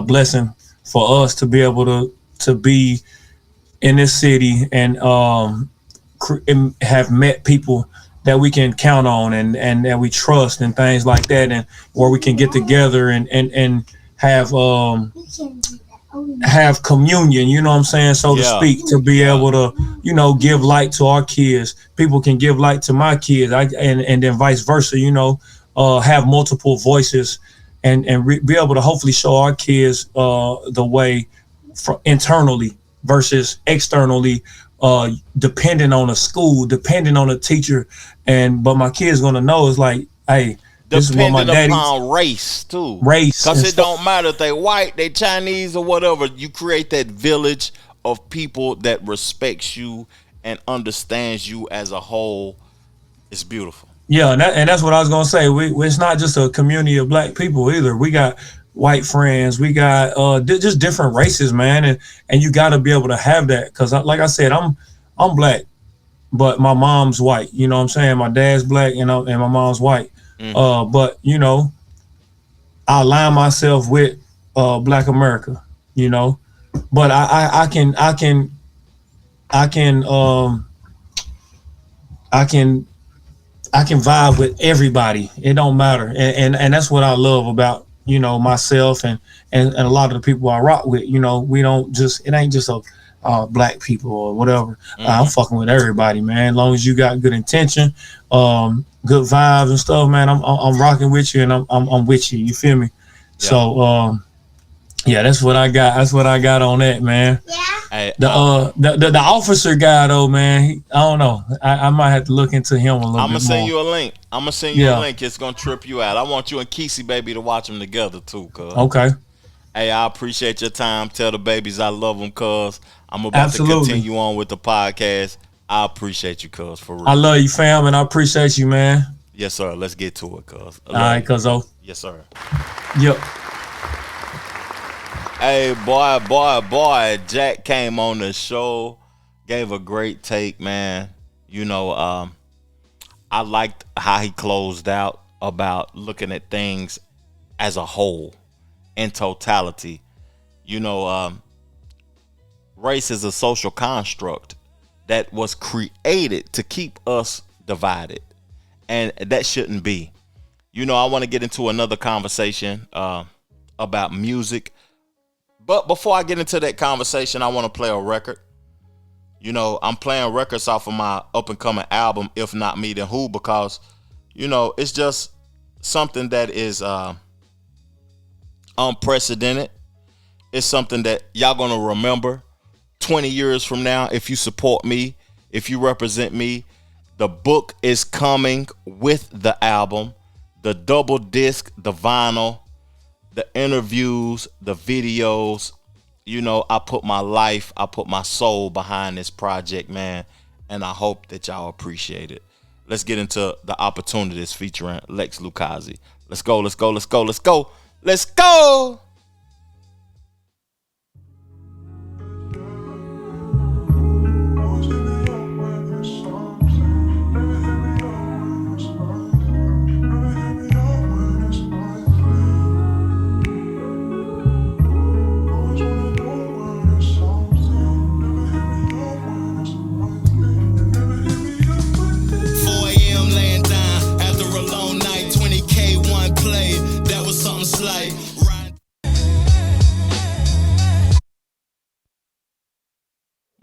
blessing for us to be able to be in this city and have met people that we can count on and that we trust and things like that, and where we can get together and have communion, you know what I'm saying, so to speak, to be able to, give light to our kids. People can give light to my kids, and then vice versa, have multiple voices and be able to hopefully show our kids the way internally versus externally, depending on a school, depending on a teacher. But my kids gonna know is like, hey, this is what my daddy. Upon race too. Race, because it don't matter if they white, they Chinese, or whatever. You create that village of people that respects you and understands you as a whole. It's beautiful. Yeah, and that's what I was gonna say. It's not just a community of black people either. We got white friends. We got just different races, man, and you got to be able to have that, because, like I said, I'm black, but my mom's white. You know what I'm saying? My dad's black, and my mom's white. Mm-hmm. But I align myself with Black America. But I can vibe with everybody. It don't matter, and that's what I love about myself and a lot of the people I rock with. We don't just, it ain't just a black people or whatever. Mm-hmm. I'm fucking with everybody, man. As long as you got good intention, good vibes and stuff, man. I'm rocking with you, and I'm with you. You feel me? Yeah. So that's what I got. That's what I got on that, man. Yeah. The officer guy though, man, I don't know. I might have to look into him a little bit more. I'm gonna send you a link. A link. It's gonna trip you out. I want you and Kesey baby to watch them together too, cuz. Okay. Hey, I appreciate your time. Tell the babies I love them, cuz. I'm about to continue on with the podcast. I appreciate you, cuz, for real. I love you, fam, and I appreciate you, man. Yes, sir. Let's get to it, cuz. All right, cuzzo. Yes, sir. Yep. Hey, boy, Jack came on the show, gave a great take, man. I liked how he closed out about looking at things as a whole, in totality. You know, race is a social construct that was created to keep us divided, and that shouldn't be. You know, I want to get into another conversation about music, but before I get into that conversation, I want to play a record. You know, I'm playing records off of my up and coming album, If Not Me Then Who, because, you know, it's just something that is unprecedented. It's something that y'all gonna remember 20 years from now if you support me, if you represent me. The book is coming with the album, the double disc, the vinyl, the interviews, the videos. You know, I put my life, I put my soul behind this project, man, and I hope that y'all appreciate it. Let's get into the opportunities featuring Lex Lucchese. Let's go, let's go, let's go, let's go, let's go.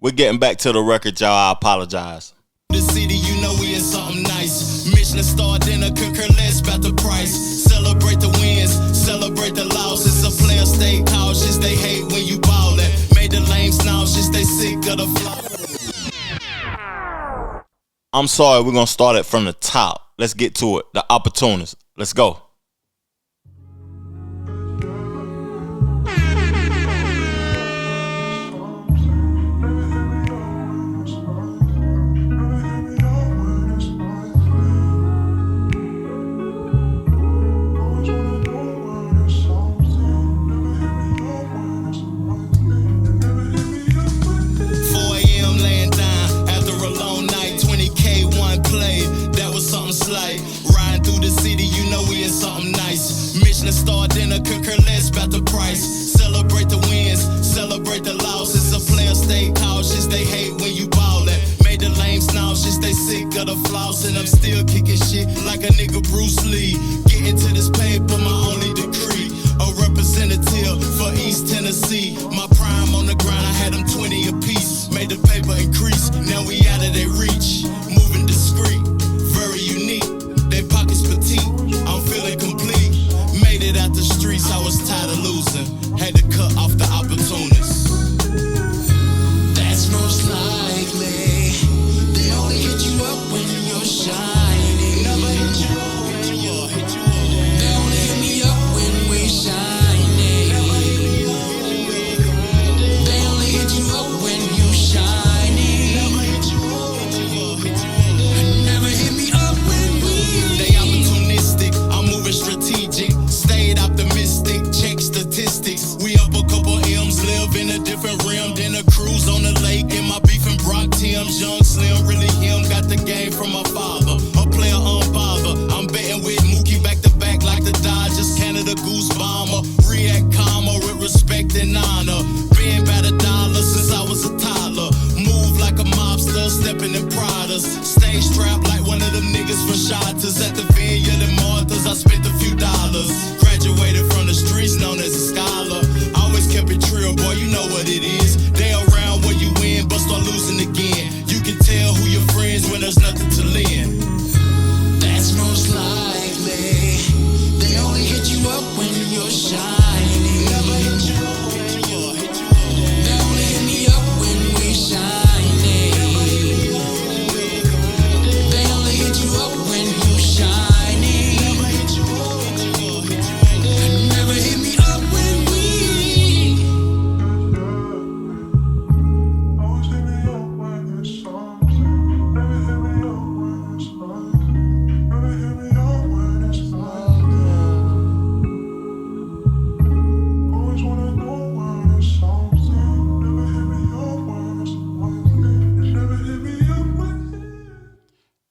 We're getting back to the record, y'all. I apologize. The city, you know we in something nice. Michelin star dinner, cooker less about the price. Celebrate the wins, celebrate the losses. A player stay cautious, they hate when you ballin'. Made the lames nauseous, they sick of the flaw. I'm sorry, we're gonna start it from the top. Let's get to it. The opportunists. Let's go. Star dinner, cooker less about the price. Celebrate the wins, celebrate the losses. A player stay cautious, they hate when you ballin'. Made the lames nauseous, they sick of the floss. And I'm still kicking shit like a nigga Bruce Lee. Getting to this paper, my only decree. A representative for East Tennessee. My prime on the grind, I had them 20 apiece. Made the paper increase, now we out of their reach. Moving discreet, very unique. They pockets petite, I'm feeling complete. Made it out the streets, I was tired of losing. Had to cut off the opportunists. That's most likely. They only hit you up when you're shining. Never hit you up. They only hit me up when we're shining. They only hit you up when you're shining. Never hit me up when we. They opportunistic, I'm moving strategic. Stayed optimistic, check statistics. We up a couple M's, live in a different realm than a cruise on the lake. In my beef and Brock Tim's, young slim, really him. Got the game from my father, a player unbothered. I'm betting with Moochie back to back like the Dodgers. Canada Goose Bomber, react calmer with respect and honor. Been by the dollar since I was a toddler. Move like a mobster, stepping in Pradas. Stay strapped like one of them niggas for shotters. At the Vineyard and Martha's, I spent a few dollars. Graduated from the streets, known as a scholar. Always kept it real, boy, you know what it is. They around when you win, but start losing again. You can tell who your friends when there's nothing to lend. That's most likely. They only hit you up when you're shining. Never hit you up. They only hit me up when we're shining. They only hit you up when you're shining. Never hit me up when we.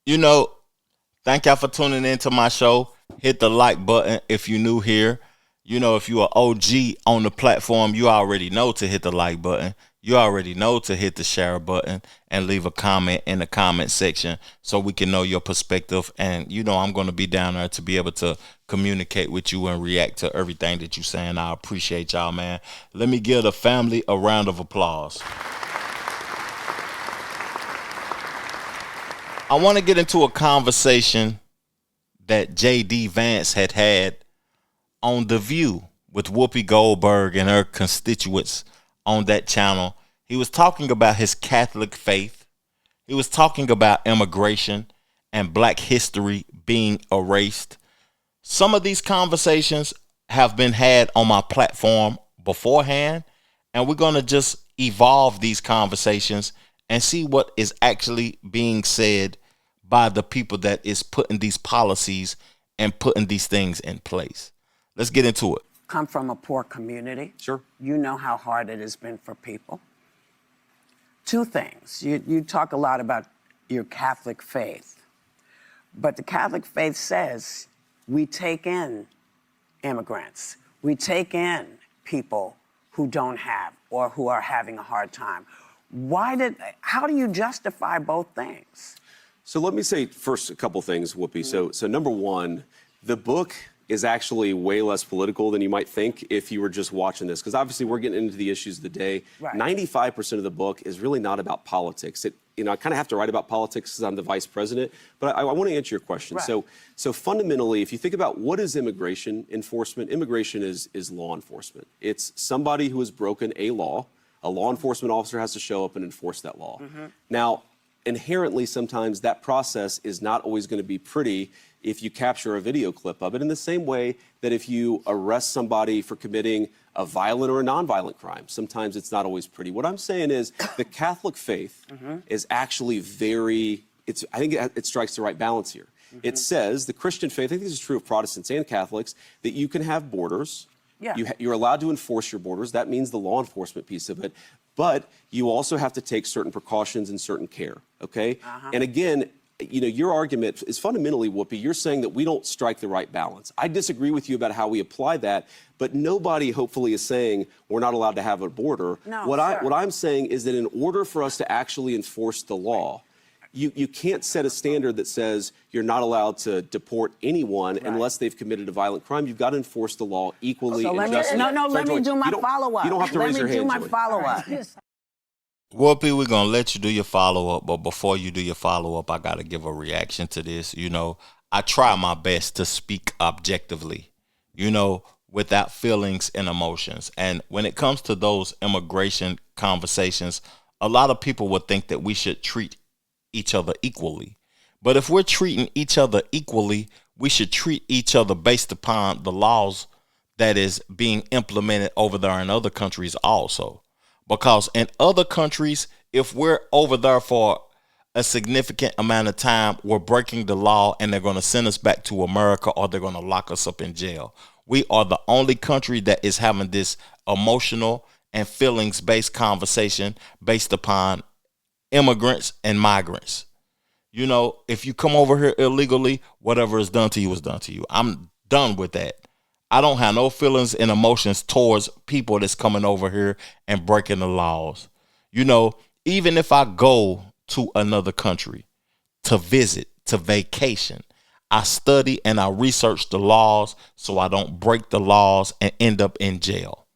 You know, thank y'all for tuning into my show. Hit the like button if you're new here. You know, if you're an OG on the platform, you already know to hit the like button. You already know to hit the share button and leave a comment in the comment section so we can know your perspective. And, you know, I'm going to be down there to be able to communicate with you and react to everything that you're saying. I appreciate y'all, man. Let me give the family a round of applause. I want to get into a conversation that JD Vance had on The View with Whoopi Goldberg and her constituents on that channel. He was talking about his Catholic faith. He was talking about immigration and black history being erased. Some of these conversations have been had on my platform beforehand, and we're going to just evolve these conversations and see what is actually being said by the people that is putting these policies and putting these things in place. Let's get into it. Come from a poor community. Sure. You know how hard it has been for people. Two things. You talk a lot about your Catholic faith, but the Catholic faith says we take in immigrants. We take in people who don't have or who are having a hard time. How do you justify both things? So let me say first a couple things, Whoopi. So number one, the book is actually way less political than you might think if you were just watching this. Because obviously we're getting into the issues of the day. Right. 95% of the book is really not about politics. I kind of have to write about politics because I'm the vice president, but I want to answer your question. Right. So fundamentally, if you think about what is immigration enforcement, immigration is law enforcement. It's somebody who has broken a law. A law enforcement officer has to show up and enforce that law. Mm-hmm. Now, inherently, sometimes that process is not always going to be pretty if you capture a video clip of it, in the same way that if you arrest somebody for committing a violent or a nonviolent crime, sometimes it's not always pretty. What I'm saying is the Catholic faith is actually I think it strikes the right balance here. It says, the Christian faith, I think this is true of Protestants and Catholics, that you can have borders. Yeah. You're allowed to enforce your borders. That means the law enforcement piece of it. But you also have to take certain precautions and certain care, okay? And again, your argument is fundamentally, Whoopi, you're saying that we don't strike the right balance. I disagree with you about how we apply that, but nobody hopefully is saying we're not allowed to have a border. No, what sir. I'm saying is that in order for us to actually enforce the law, you can't set a standard that says you're not allowed to deport anyone unless they've committed a violent crime. You've got to enforce the law equally and justly. Let me do my follow-up. You don't have to raise your hand, Let me do my follow-up. Whoopi, we're going to let you do your follow-up, but before you do your follow-up, I got to give a reaction to this. I try my best to speak objectively, without feelings and emotions. And when it comes to those immigration conversations, a lot of people would think that we should treat each other equally. But if we're treating each other equally, we should treat each other based upon the laws that is being implemented over there in other countries also. Because in other countries, if we're over there for a significant amount of time, we're breaking the law and they're going to send us back to America or they're going to lock us up in jail. We are the only country that is having this emotional and feelings-based conversation based upon immigrants and migrants. If you come over here illegally, whatever is done to you is done to you. I'm done with that. I don't have no feelings and emotions towards people that's coming over here and breaking the laws. Even if I go to another country to visit, to vacation, I study and I research the laws so I don't break the laws and end up in jail.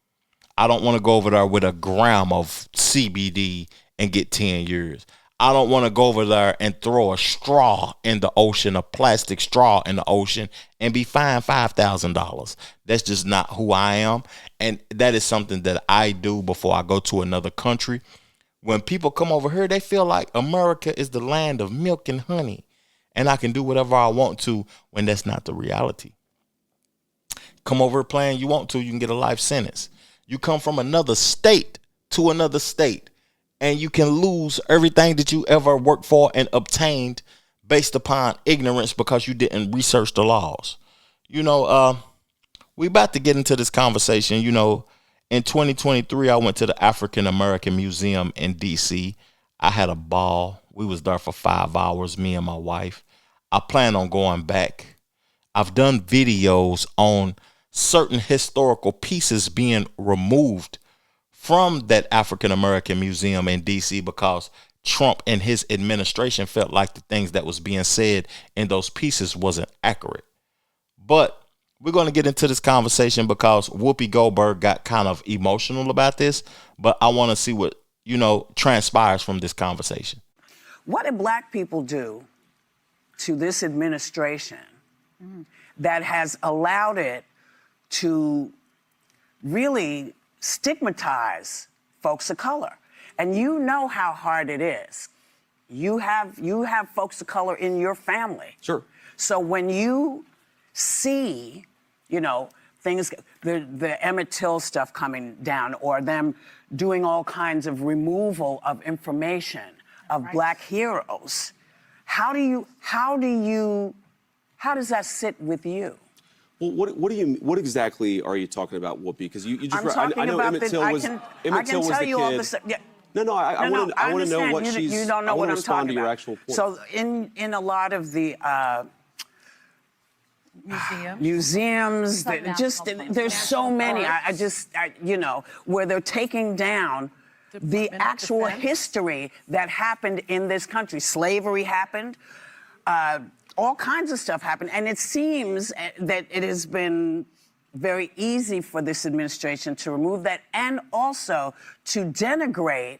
I don't want to go over there with a gram of CBD and get 10 years. I don't want to go over there and throw a straw in the ocean, a plastic straw in the ocean, and be fined $5,000. That's just not who I am. And that is something that I do before I go to another country. When people come over here, they feel like America is the land of milk and honey, and I can do whatever I want to when that's not the reality. Come over here playing you want to, you can get a life sentence. You come from another state to another state, and you can lose everything that you ever worked for and obtained based upon ignorance because you didn't research the laws. We about to get into this conversation. In 2023, I went to the African American Museum in D.C. I had a ball. We was there for 5 hours, me and my wife. I plan on going back. I've done videos on certain historical pieces being removed from that African American museum in DC because Trump and his administration felt like the things that was being said in those pieces wasn't accurate. But we're going to get into this conversation because Whoopi Goldberg got kind of emotional about this, but I want to see what, transpires from this conversation. What did black people do to this administration that has allowed it to really stigmatize folks of color? And you know how hard it is. You have folks of color in your family. Sure. So when you see, things, the Emmett Till stuff coming down, or them doing all kinds of removal of information of black heroes, how does that sit with you? Well, what exactly are you talking about, Whoopi? Because you just I'm talking I know about Emmett Till was I Emmett Till can was tell the you kid. all the stuff. Yeah. No, I want to know what she's. You don't know I what I'm respond talking to your about. actual point. So in a lot of the museums, there's so many. Where they're taking down the actual history that happened in this country. Slavery happened. All kinds of stuff happened. And it seems that it has been very easy for this administration to remove that and also to denigrate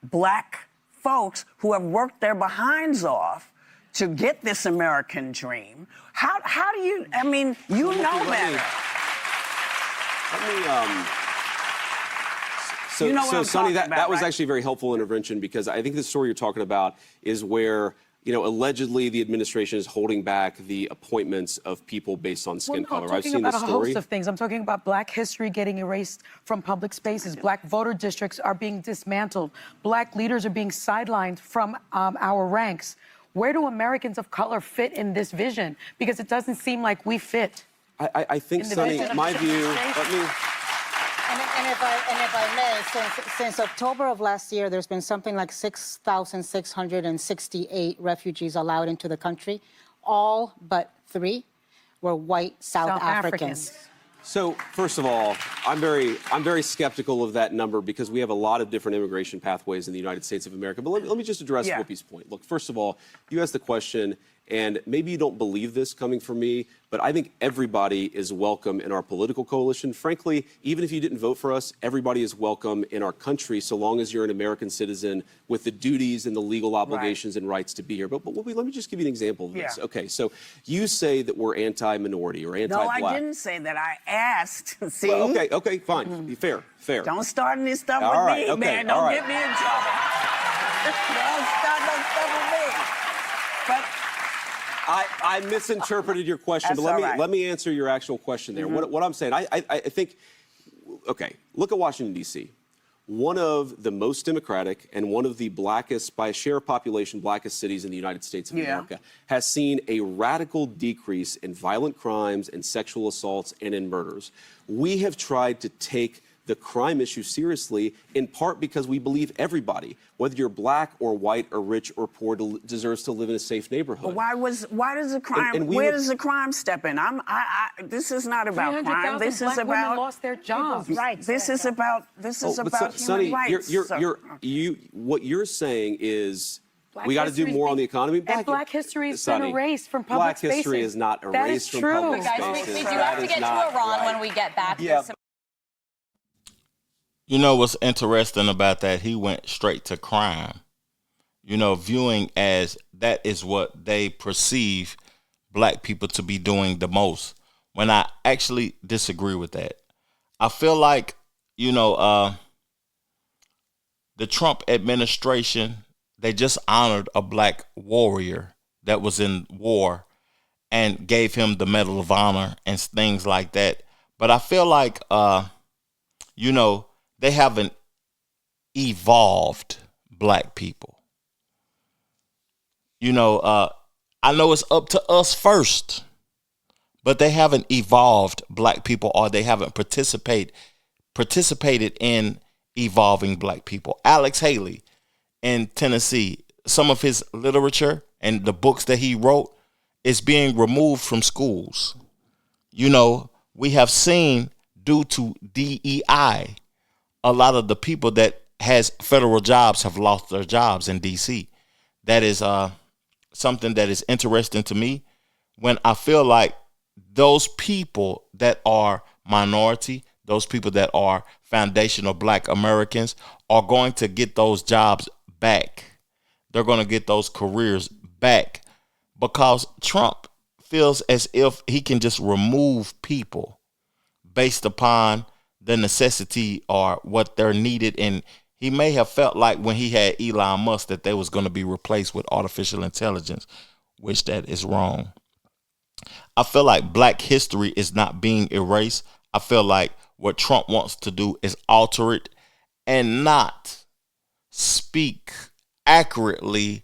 black folks who have worked their behinds off to get this American dream. How do you, you know better. So Sonny, that was actually a very helpful intervention, because I think the story you're talking about is where, allegedly the administration is holding back the appointments of people based on skin color. I've seen about this a story. host of things. I'm talking about black history getting erased from public spaces. Black voter districts are being dismantled. Black leaders are being sidelined from our ranks. Where do Americans of color fit in this vision? Because it doesn't seem like we fit. I think, Sonny, my view, And if I may, since October of last year, there's been something like 6,668 refugees allowed into the country. All but 3 were white South Africans. So first of all, I'm very skeptical of that number, because we have a lot of different immigration pathways in the United States of America. But let me just address Whoopi's point. Look, first of all, you asked the question, and maybe you don't believe this coming from me, but I think everybody is welcome in our political coalition. Frankly, even if you didn't vote for us, everybody is welcome in our country, so long as you're an American citizen with the duties and the legal obligations and rights to be here. But Whoopi, let me just give you an example of this. Okay, so you say that we're anti-minority or anti-black. No, I didn't say that. I asked. See? Well, okay, fine. Fair. Don't start any stuff All with right, me, okay, man. all Don't right. get me in trouble. Don't start no stuff with me. But I misinterpreted your question, That's but all right. let me answer your actual question there. What I'm saying, I think, okay, look at Washington, D.C. One of the most democratic and one of the blackest, by share of population, blackest cities in the United States of America, has seen a radical decrease in violent crimes and sexual assaults and in murders. We have tried to take the crime issue seriously, in part because we believe everybody, whether you're black or white or rich or poor, deserves to live in a safe neighborhood. why does the crime? Where does the crime step in? This is not about crime. This is black about women lost their jobs. This is about human Sonny, rights. what you're saying is Black we got to do more on the economy. And black history has Sonny, been erased from public black spaces. history is not That erased is from true. public Guys, spaces. we do have to get to Iran when we get back. Yeah. You know what's interesting about that? He went straight to crime. Viewing as that is what they perceive black people to be doing the most, when I actually disagree with that. I feel like, the Trump administration, they just honored a black warrior that was in war and gave him the Medal of Honor and things like that. But I feel like, they haven't evolved black people. I know it's up to us first, but they haven't evolved black people, or they haven't participated in evolving black people. Alex Haley in Tennessee, some of his literature and the books that he wrote is being removed from schools. you know, we have seen due to DEI, a lot of the people that has federal jobs have lost their jobs in DC. That is something that is interesting to me when I feel like those people that are minority, those people that are foundational Black Americans are going to get those jobs back. They're going to get those careers back because Trump feels as if he can just remove people based upon the necessity or what they're needed. And he may have felt like when he had Elon Musk that they was going to be replaced with artificial intelligence, which that is wrong. I feel like Black history is not being erased. I feel like what Trump wants to do is alter it and not speak accurately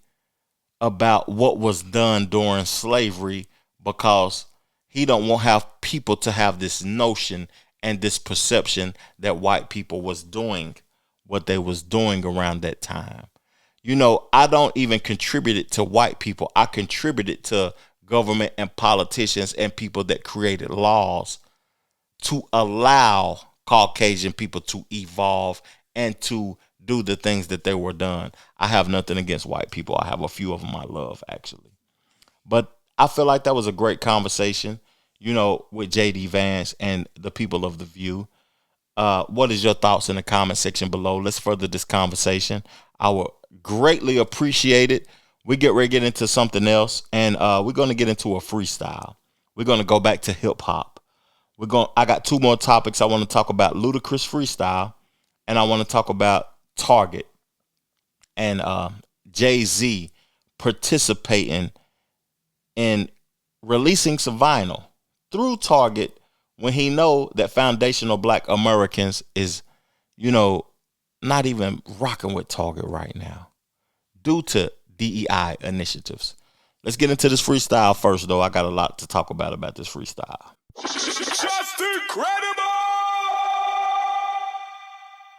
about what was done during slavery, because he don't want to have people to have this notion and this perception that white people was doing what they was doing around that time. You know, I don't even contribute it to white people. I contribute it to government and politicians and people that created laws to allow Caucasian people to evolve and to do the things that they were done. I have nothing against white people. I have a few of them I love, actually. But I feel like that was a great conversation, you know, with JD Vance and the people of The View. What is your thoughts in the comment section below? Let's further this conversation. I would greatly appreciate it. We get ready to get into something else, and we're going to get into a freestyle. We're going to go back to hip hop. I got two more topics. I want to talk about Ludacris freestyle, and I want to talk about Target and Jay-Z participating in releasing some vinyl through Target when he know that foundational Black Americans is, you know, not even rocking with Target right now due to DEI initiatives. Let's get into this freestyle first, though. I got a lot to talk about this freestyle. Just incredible!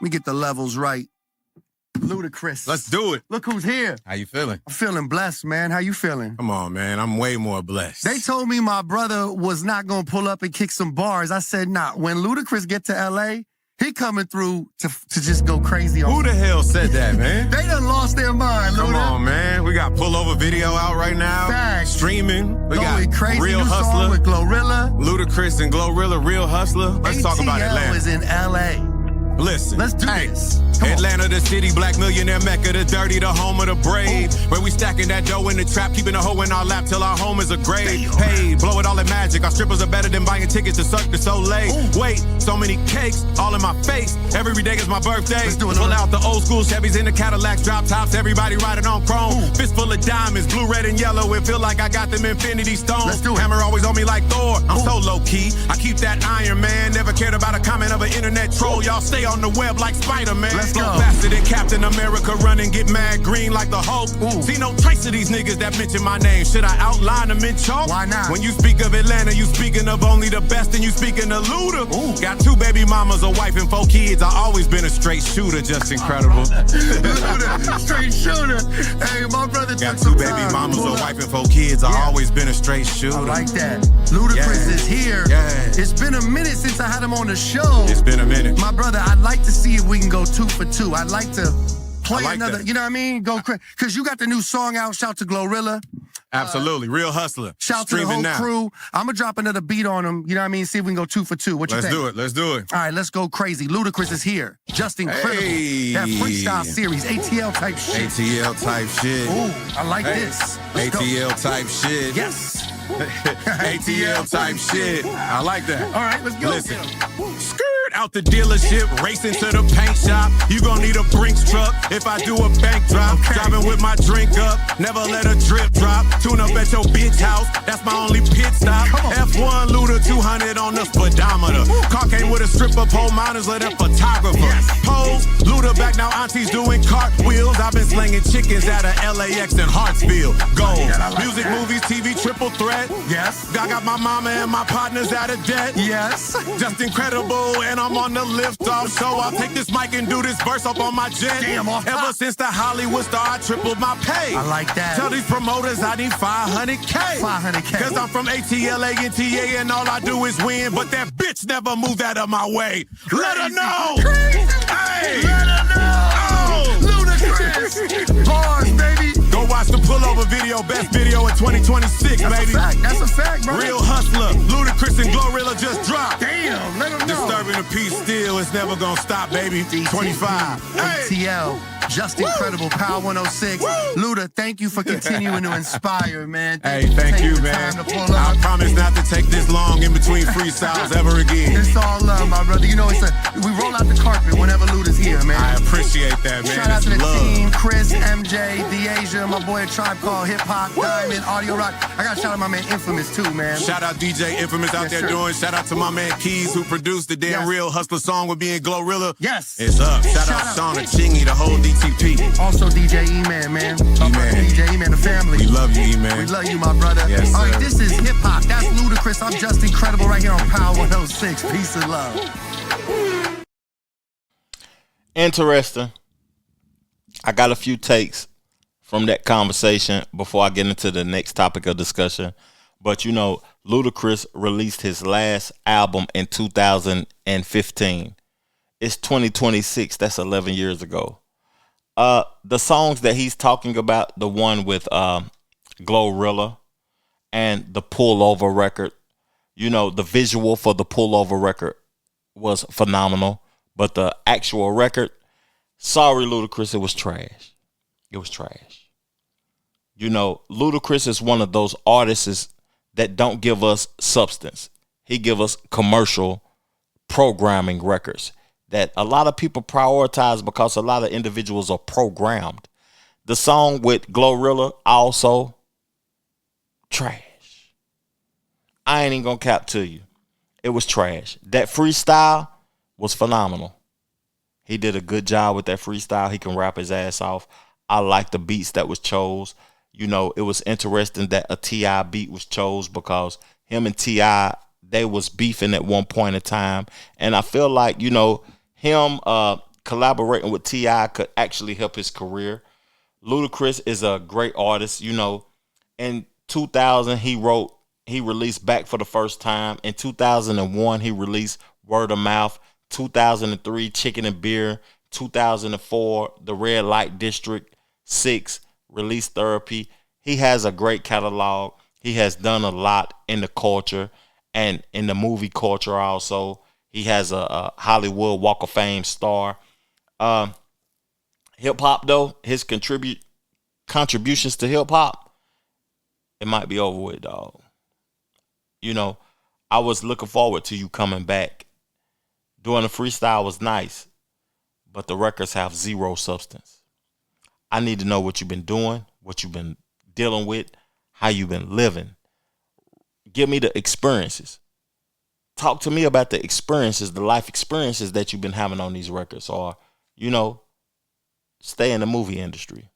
We get the levels right. Ludacris. Let's do it. Look who's here. How you feeling? I'm feeling blessed, man. How you feeling? Come on, man. I'm way more blessed. They told me my brother was not going to pull up and kick some bars. I said, nah. When Ludacris get to L.A., he coming through to just go crazy on Who the hell said that, man? They done lost their mind, Come Luda. on, man. We got pullover video out right now. Facts. Streaming. We Going got crazy. Real New song Hustler. with Glorilla. Ludacris and Glorilla, Real Hustler. Let's talk about ATL Atlanta. is in L.A. Listen. Let's do this. Atlanta, the city, Black millionaire Mecca, the dirty, the home of the brave. Where we stacking that dough in the trap, keeping a hoe in our lap till our home is a grave. Paid, blow it all in magic. Our strippers are better than buying tickets to Cirque du Soleil. Wait, so many cakes, all in my face. Every day is my birthday. Pull out the old school Chevys in the Cadillacs, drop tops, everybody riding on chrome. Fist full of diamonds, blue, red, and yellow. It feel like I got them infinity stones. Hammer always on me like Thor. I'm so low key. I keep that Iron Man. Never cared about a comment of an internet troll. Y'all stay on the web like Spider-Man. Let's go. Faster than Captain America, run and get mad green like the Hulk. See no trace of these niggas that mention my name. Should I outline them in chalk? Why not? When you speak of Atlanta, you speaking of only the best, and you speaking of Luda. Got 2 baby mamas, a wife, and 4 kids. I always been a straight shooter, just incredible. Straight shooter. Hey, my brother got took 2 baby mamas, a wife, and 4 kids. I always been a straight shooter. I like that. Ludacris is here. It's been a minute since I had him on the show. It's been a minute. My brother, I'd like to see if we can go 2 for 2. I'd like to play like another, that. you know what I mean? Go crazy. Because you got the new song out. Shout to Glorilla. Absolutely. Real Hustler. Shout to the whole crew. I'm going to drop another beat on them. You know what I mean? See if we can go 2 for 2. What you Let's think? do it. Let's do it. All right, let's go crazy. Ludacris is here. Just incredible. Hey. That freestyle series. ATL type shit. ATL type shit. Ooh, I like this. Let's ATL type shit. Yes. ATL type shit. I like that. All right, let's go. Listen. Skirt out the dealership, racing to the paint shop. You gon' need a Brinks truck if I do a bank drop. Driving with my drink up, never let a drip drop. Tune up at your bitch house, that's my only pit stop. F1 Luda 200 on the speedometer. Car came with a stripper pole, miners let a photographer. Pose, Luda back now, aunties doing cartwheels. I've been slinging chickens out of LAX and Hartsfield. Gold, music, movies, TV, triple threat. Yes. I got my mama and my partners out of debt. Yes. Just incredible, and I'm on the lift off show. I'll take this mic and do this verse up on my jet. Damn, off top. Ever since the Hollywood star, I tripled my pay. I like that. Tell these promoters I need 500K. 500K. Cause I'm from ATLA and TA and all I do is win. But that bitch never moved out of my way. Let her know. Hey. Let her know. Ludacris. Bars, baby. Go watch the pullover video, best video in 2026, That's baby. a fact. That's a fact, bro. Real hustler, Ludacris and Glorilla just dropped. Damn, let them know. Disturbing the peace still, it's never gonna stop, baby. 25. ATL, just incredible. Power 106. Luda, thank you for continuing to inspire, man. Thank you, man. I promise not to take this long in between freestyles ever again. It's all love, my brother. You know, we roll out the carpet whenever Luda's here, man. I appreciate that, man. Shout out to the love. team, Chris, MJ, DeAsia, my boy Tribe Called Hip Hop, Diamond, Audio Rock. I got to shout out my man Infamous too, man. Shout out DJ Infamous out there doing. Shout out to my man Keys who produced the damn Real Hustler song with me and Glorilla. Yes. It's up. Shout out Sean and Chingy, the whole DTP. Also DJ E-Man, man. DJ E-Man, the family. We love you, E-Man. We love you, my brother. Yes, all right, sir. this is hip hop. That's Ludacris. I'm just incredible right here on Power 106. Peace and love. Interesting. I got a few takes from that conversation before I get into the next topic of discussion. But, you know, Ludacris released his last album in 2015. It's 2026. That's 11 years ago. The songs that he's talking about, the one with Glorilla and the Pullover record, you know, the visual for the Pullover record was phenomenal. But the actual record, sorry, Ludacris, it was trash. It was trash. You know, Ludacris is one of those artists that don't give us substance. He give us commercial programming records that a lot of people prioritize because a lot of individuals are programmed. The song with Glorilla also trash. I ain't even gonna cap to you. It was trash. That freestyle was phenomenal. He did a good job with that freestyle. He can rap his ass off. I like the beats that was chose. You know, it was interesting that a T.I. beat was chose because him and T.I., they was beefing at one point in time. And I feel like, you know, him collaborating with T.I. could actually help his career. Ludacris is a great artist. You know, in 2000, he released Back for the First Time. In 2001, he released Word of Mouth. 2003, Chicken and Beer. 2004, The Red Light District. 6, Release Therapy. He has a great catalog. He has done a lot in the culture and in the movie culture also. He has a Hollywood Walk of Fame star. Hip hop though, his contributions to hip hop, it might be over with, dog. You know, I was looking forward to you coming back. Doing the freestyle was nice, but the records have zero substance. I need to know what you've been doing, what you've been dealing with, how you've been living. Give me the experiences. Talk to me about the experiences, the life experiences that you've been having on these records, or, you know, stay in the movie industry.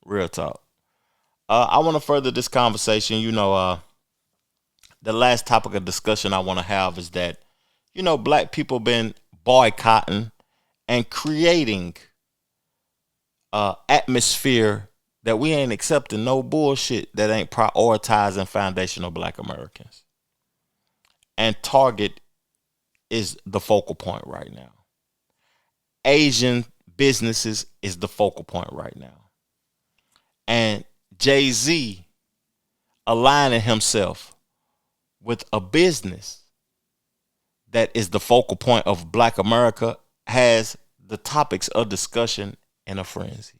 Real talk. I want to further this conversation. You know, the last topic of discussion I want to have is that, you know, black people been boycotting and creating atmosphere that we ain't accepting no bullshit that ain't prioritizing foundational black Americans. And Target is the focal point right now. Asian businesses is the focal point right now. And Jay-Z aligning himself with a business that is the focal point of Black America has the topics of discussion in a frenzy.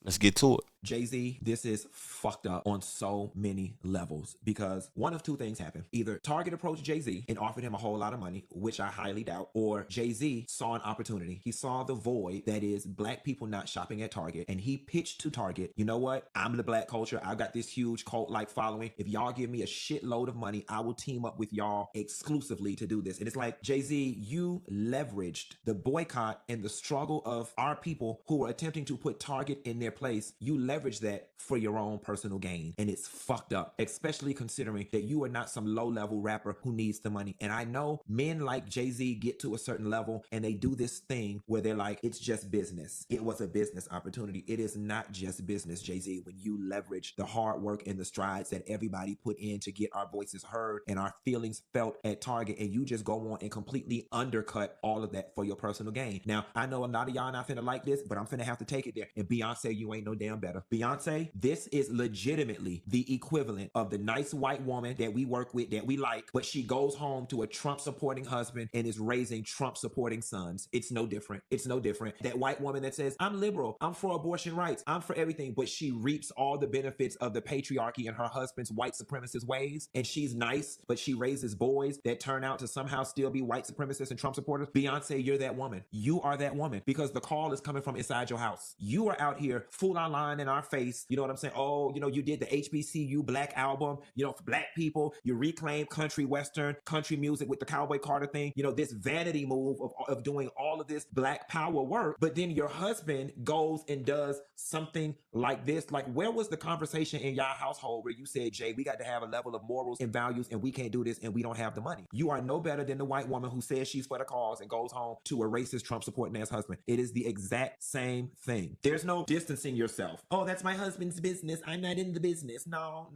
Let's get to it. Jay-Z, this is fucked up on so many levels because one of two things happened. Either Target approached Jay-Z and offered him a whole lot of money, which I highly doubt, or Jay-Z saw an opportunity. He saw the void that is black people not shopping at Target, and he pitched to Target, you know what? I'm the black culture. I've got this huge cult-like following. If y'all give me a shitload of money, I will team up with y'all exclusively to do this. And it's like, Jay-Z, you leveraged the boycott and the struggle of our people who were attempting to put Target in their place. You leverage that for your own personal gain. And it's fucked up, especially considering that you are not some low-level rapper who needs the money. And I know men like Jay-Z get to a certain level and they do this thing where they're like, it's just business. It was a business opportunity. It is not just business, Jay-Z, when you leverage the hard work and the strides that everybody put in to get our voices heard and our feelings felt at Target, and you just go on and completely undercut all of that for your personal gain. Now, I know a lot of y'all not finna like this, but I'm finna have to take it there. And Beyonce, you ain't no damn better. Beyonce, this is legitimately the equivalent of the nice white woman that we work with, that we like, but she goes home to a Trump-supporting husband and is raising Trump-supporting sons. It's no different. It's no different. That white woman that says, I'm liberal, I'm for abortion rights, I'm for everything, but she reaps all the benefits of the patriarchy and her husband's white supremacist ways, and she's nice, but she raises boys that turn out to somehow still be white supremacists and Trump supporters. Beyonce, you're that woman. You are that woman, because the call is coming from inside your house. You are out here full on lying in our face. You know what I'm saying? Oh, you know, you did the HBCU Black album, you know, for Black people. You reclaim country western, country music with the Cowboy Carter thing. You know, this vanity move of doing all of this Black power work. But then your husband goes and does something like this. Like, where was the conversation in y'all household where you said, Jay, we got to have a level of morals and values, and we can't do this and we don't have the money? You are no better than the white woman who says she's for the cause and goes home to a racist Trump supporting ass husband. It is the exact same thing. There's no distancing yourself. Oh, that's my husband's business. I'm not in the business. No.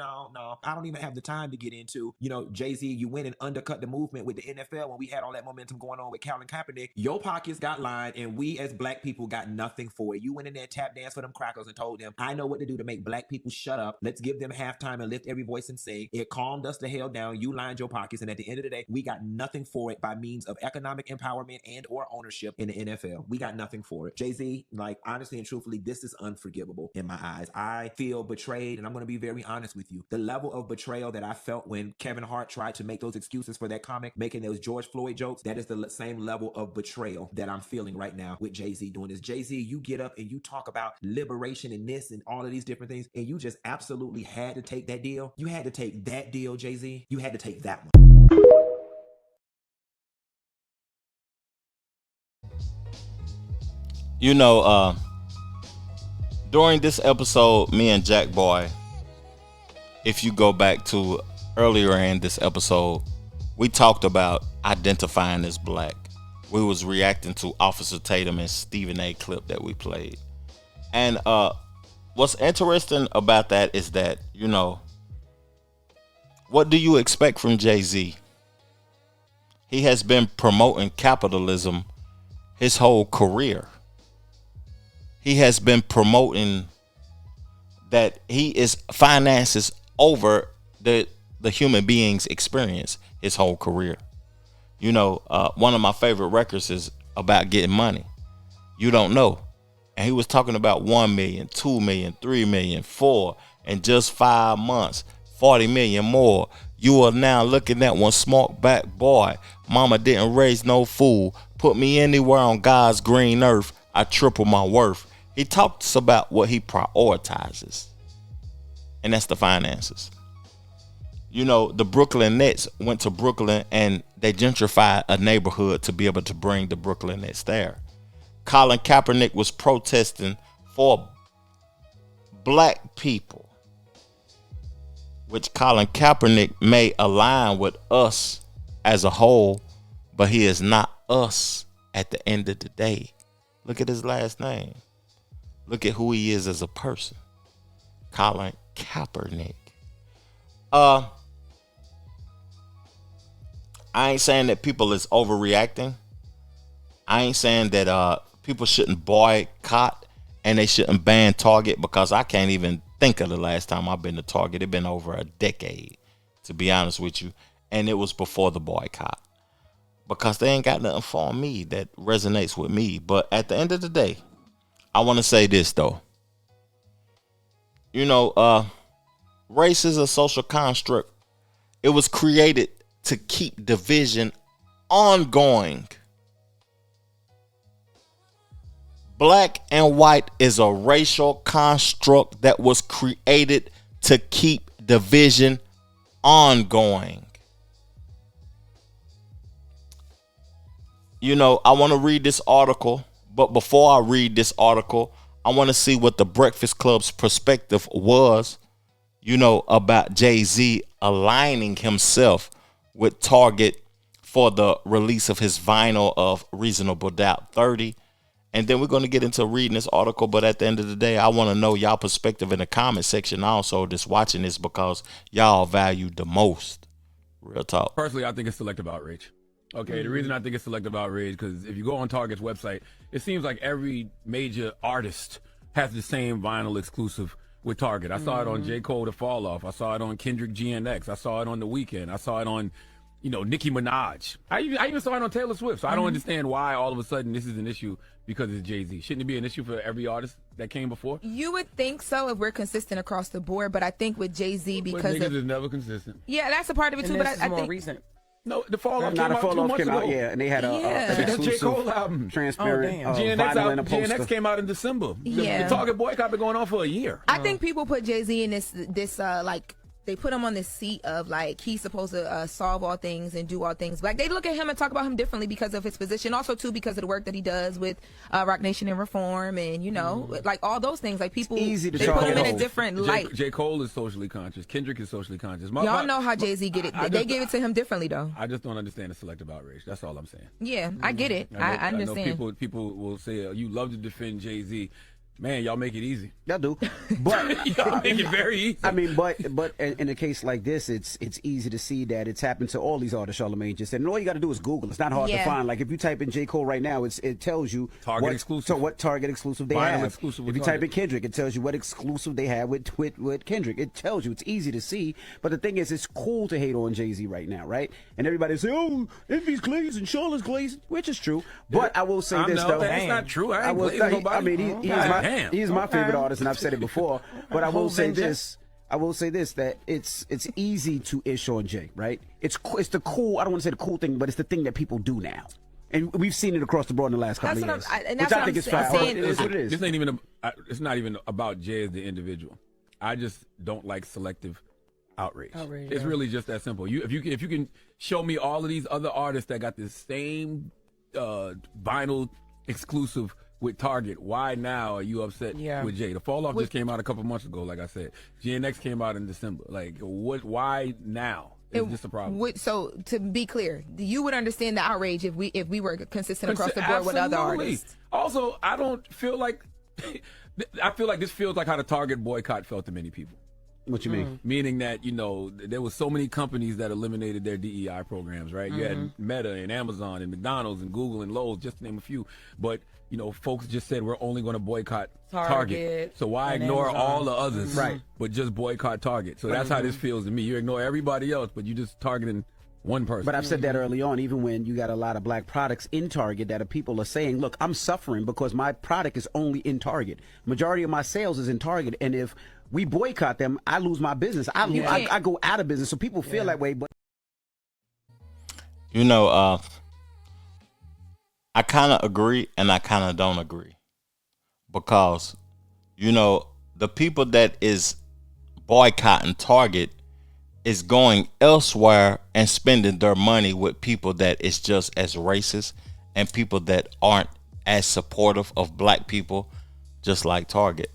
I don't even have the time to get into, you know, Jay-Z, you went and undercut the movement with the NFL when we had all that momentum going on with Colin Kaepernick. Your pockets got lined and we as Black people got nothing for it. You went in there, tap dance for them crackers and told them, I know what to do to make Black people shut up. Let's give them halftime and lift every voice and sing. It calmed us the hell down. You lined your pockets, and at the end of the day, we got nothing for it by means of economic empowerment and or ownership in the NFL. We got nothing for it. Jay-Z, like, honestly and truthfully, this is unforgivable in my eyes. I feel betrayed, and I'm going to be very honest with you. The level of betrayal that I felt when Kevin Hart tried to make those excuses for that comic, making those George Floyd jokes, that is the same level of betrayal that I'm feeling right now with Jay-Z doing this. Jay-Z, you get up and you talk about liberation and this and all of these different things, and you just absolutely had to take that deal. You had to take that deal, Jay-Z. You had to take that one. You know, during this episode, me and Jack Boy, if you go back to earlier in this episode, we talked about identifying as Black. We was reacting to Officer Tatum and Stephen A. clip that we played. And what's interesting about that is that, you know, what do you expect from Jay-Z? He has been promoting capitalism his whole career. He has been promoting that he is finances over the human being's experience his whole career. You know, one of my favorite records is about getting money. You don't know. And he was talking about 1 million, 2 million, 3 million, 4, in just 5 months, 40 million more. You are now looking at one smart back boy. Mama didn't raise no fool. Put me anywhere on God's green earth, I triple my worth. He talks about what he prioritizes, and that's the finances. You know, the Brooklyn Nets went to Brooklyn and they gentrified a neighborhood to be able to bring the Brooklyn Nets there. Colin Kaepernick was protesting for Black people, which Colin Kaepernick may align with us as a whole, but he is not us at the end of the day. Look at his last name. Look at who he is as a person. Colin Kaepernick. I ain't saying that people is overreacting. I ain't saying that people shouldn't boycott and they shouldn't ban Target, because I can't even think of the last time I've been to Target. It's been over a decade, to be honest with you. And it was before the boycott, because they ain't got nothing for me that resonates with me. But at the end of the day, I want to say this, though. You know, race is a social construct. It was created to keep division ongoing. Black and white is a racial construct that was created to keep division ongoing. You know, I want to read this article, but before I read this article, I want to see what the Breakfast Club's perspective was, you know, about Jay-Z aligning himself with Target for the release of his vinyl of Reasonable Doubt 30. And then we're going to get into reading this article. But at the end of the day, I want to know y'all perspective in the comment section also, just watching this, because y'all value the most. Real talk. Personally, I think it's selective outrage. Okay, the reason I think it's selective outrage, because if you go on Target's website, it seems like every major artist has the same vinyl exclusive with Target. I saw it on J. Cole, The Fall Off. I saw it on Kendrick GNX. I saw it on The Weeknd. I saw it on, you know, Nicki Minaj. I even saw it on Taylor Swift. So I don't understand why all of a sudden this is an issue because it's Jay-Z. Shouldn't it be an issue for every artist that came before? You would think so if we're consistent across the board, but I think with Jay-Z, because but niggas is never consistent. Yeah, that's a part of it too. But I think recent. No, The Fall Off Not came a out 2 Fall Off months came ago. out, yeah, and they had an exclusive J. Cole album. Transparent GNX, vinyl and a poster. GNX came out in December. Yeah. The Target boycott been going on for a year. I think people put Jay-Z in this like, they put him on this seat of like he's supposed to solve all things and do all things. Like they look at him and talk about him differently because of his position. Also too because of the work that he does with Rock Nation and Reform, and you know like all those things. Like people, easy to they put him in a different light. J. Cole is socially conscious. Kendrick is socially conscious. Y'all know how Jay-Z get it. They give it to him differently though. I just don't understand the selective outrage. That's all I'm saying. Yeah, I get it. I understand. Know people will say you love to defend Jay-Z. Man, y'all make it easy. Y'all do, but y'all make it very easy. I mean, but in a case like this, it's easy to see that it's happened to all these artists. Charlamagne just said, and all you got to do is Google. It's not hard to find. Like if you type in J. Cole right now, it tells you Target exclusive. So what Target exclusive they Vinyl have. Exclusive If you type in Kendrick, it tells you what exclusive they have with Kendrick. It tells you. It's easy to see. But the thing is, it's cool to hate on Jay-Z right now, right? And everybody say, oh, Envy's glazed and Charlotte's glazed, which is true. But I will say this though, that's not true. I ain't glazing nobody. I mean, he's my favorite artist, and I've said it before, but I will say this. That it's easy to ish on Jay, right? It's the cool. I don't want to say the cool thing, but it's the thing that people do now, and we've seen it across the board in the last couple of years. Which I think is fine. It is what it is. This ain't even. It's not even about Jay as the individual. I just don't like selective outrage. It's really just that simple. If you can show me all of these other artists that got the same vinyl exclusive with Target, why now are you upset with Jay? The Fall Off just came out a couple months ago, like I said. GNX came out in December. Like, why now? Is this a problem? So to be clear, you would understand the outrage if we were consistent across the board with other artists. Also, I don't feel like I feel like this feels like how the Target boycott felt to many people. What you mean? Meaning that, you know, there was so many companies that eliminated their DEI programs, right? You had Meta and Amazon and McDonald's and Google and Lowe's, just to name a few. But, you know, folks just said we're only going to boycott Target. So why ignore all the others, but just boycott Target? So that's how this feels to me. You ignore everybody else, but you just targeting one person. But I've said that early on, even when you got a lot of black products in Target that people are saying, look, I'm suffering because my product is only in Target. Majority of my sales is in Target. And if we boycott them, I lose my business. I go out of business. So people feel that way. But you know, I kind of agree and I kind of don't agree, because, you know, the people that is boycotting Target is going elsewhere and spending their money with people that is just as racist and people that aren't as supportive of black people, just like Target.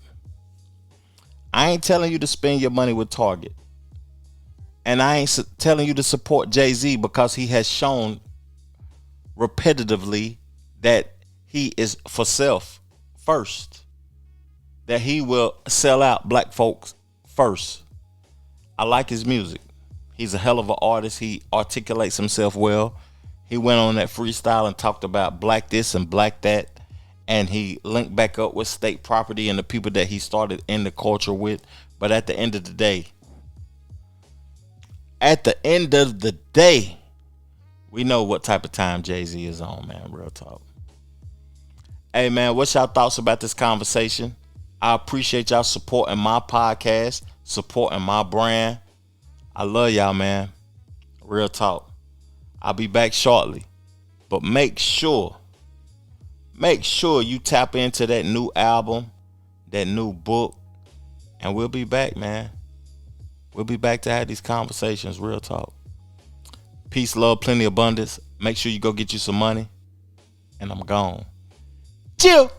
I ain't telling you to spend your money with Target. And I ain't telling you to support Jay-Z, because he has shown repetitively that he is for self first, that he will sell out black folks first. I like his music. He's a hell of an artist. He articulates himself well. He went on that freestyle and talked about black this and black that. And he linked back up with state property and the people that he started in the culture with. But at the end of the day, we know what type of time Jay-Z is on, man. Real talk. Hey, man, what's y'all thoughts about this conversation? I appreciate y'all supporting my podcast, supporting my brand. I love y'all, man. Real talk. I'll be back shortly. But make sure you tap into that new album, that new book, and we'll be back, man. We'll be back to have these conversations. Real talk. Peace, love, plenty abundance. Make sure you go get you some money. And I'm gone. Chill.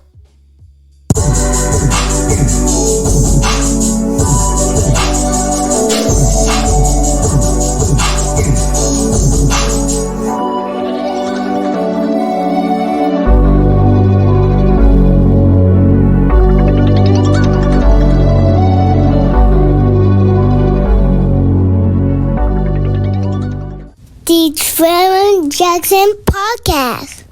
The Trevor Jackson Podcast.